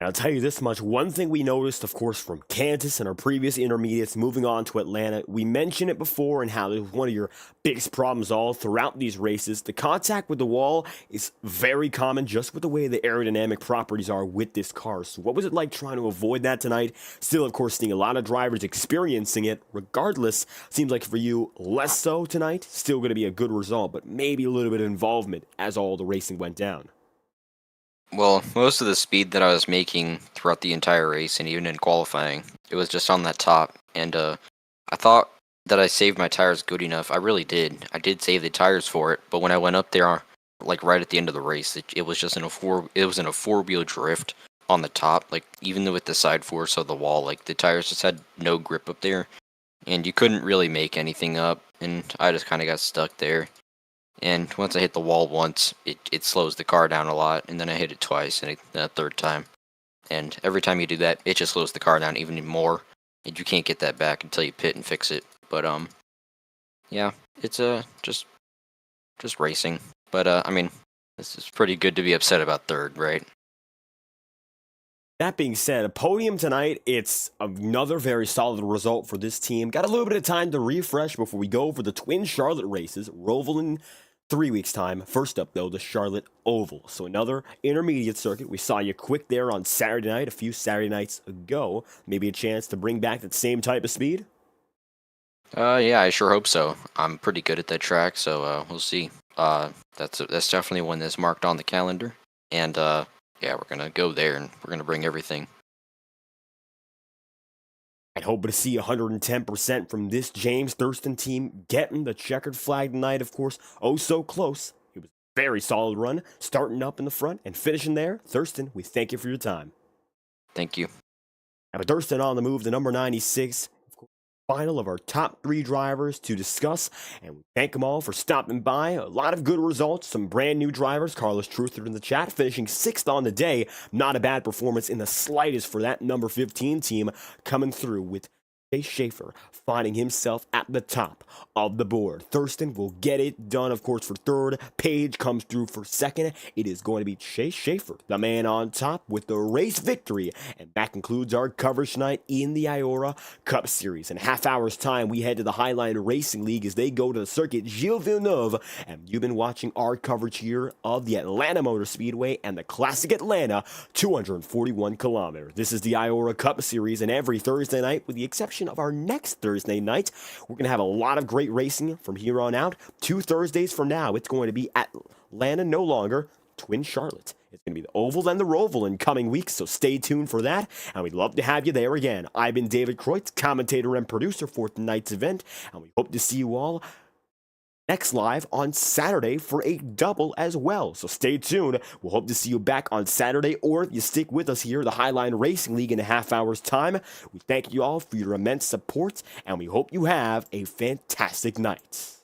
I'll tell you this much. One thing we noticed, of course, from Kansas and our previous intermediates moving on to Atlanta, we mentioned it before and how it was one of your biggest problems all throughout these races. The contact with the wall is very common just with the way the aerodynamic properties are with this car. So what was it like trying to avoid that tonight? Still, of course, seeing a lot of drivers experiencing it. Regardless, seems like for you, less so tonight. Still going to be a good result, but maybe a little bit of involvement as all the racing went down. Well, most of the speed that I was making throughout the entire race and even in qualifying, it was just on that top. And I thought that I saved my tires good enough. I really did. I did save the tires for it. But when I went up there, like right at the end of the race, it was just in a four-wheel drift on the top. Like even with the side force of the wall, like the tires just had no grip up there, and you couldn't really make anything up. And I just kind of got stuck there. And once I hit the wall once, it slows the car down a lot, and then I hit it twice, and a third time. And every time you do that, it just slows the car down even more, and you can't get that back until you pit and fix it. But yeah, it's just racing. But I mean, this is pretty good to be upset about third, right? That being said, a podium tonight, it's another very solid result for this team. Got a little bit of time to refresh before we go for the Twin Charlotte races. Roval in 3 weeks' time. First up, though, the Charlotte Oval. So another intermediate circuit. We saw you quick there on Saturday night, a few Saturday nights ago. Maybe a chance to bring back that same type of speed? Yeah, I sure hope so. I'm pretty good at that track, so we'll see. That's definitely one that's marked on the calendar. And yeah, we're going to go there, and we're going to bring everything. I hope to see 110% from this James Thurston team getting the checkered flag tonight, of course. Oh, so close. It was a very solid run, starting up in the front and finishing there. Thurston, we thank you for your time. Thank you. Now, with Thurston on the move, the number 96, of course, final of our top 3 drivers to discuss, and we thank them all for stopping by. A lot of good results, some brand new drivers. Carlos Truther in the chat, finishing 6th on the day. Not a bad performance in the slightest for that number 15 team, coming through with Chase Schaefer finding himself at the top of the board. Thurston will get it done, of course, for 3rd. Page comes through for 2nd. It is going to be Chase Schaefer, the man on top, with the race victory. And that concludes our coverage tonight in the IORA Cup Series. In a half hour's time, we head to the Highline Racing League as they go to the circuit Gilles Villeneuve. And you've been watching our coverage here of the Atlanta Motor Speedway and the Classic Atlanta 241 kilometer. This is the IORA Cup Series, and every Thursday night, with the exception of our next Thursday night, we're going to have a lot of great racing from here on out. 2 Thursdays from now, it's going to be Atlanta, no longer Twin Charlotte. It's going to be the Oval and the Roval in coming weeks, so stay tuned for that, and we'd love to have you there again. I've been David Kreutz, commentator and producer for tonight's event, and we hope to see you all next live on Saturday for a double as well. So stay tuned. We'll hope to see you back on Saturday, or if you stick with us here, the Highline Racing League, in a half hour's time. We thank you all for your immense support, and we hope you have a fantastic night.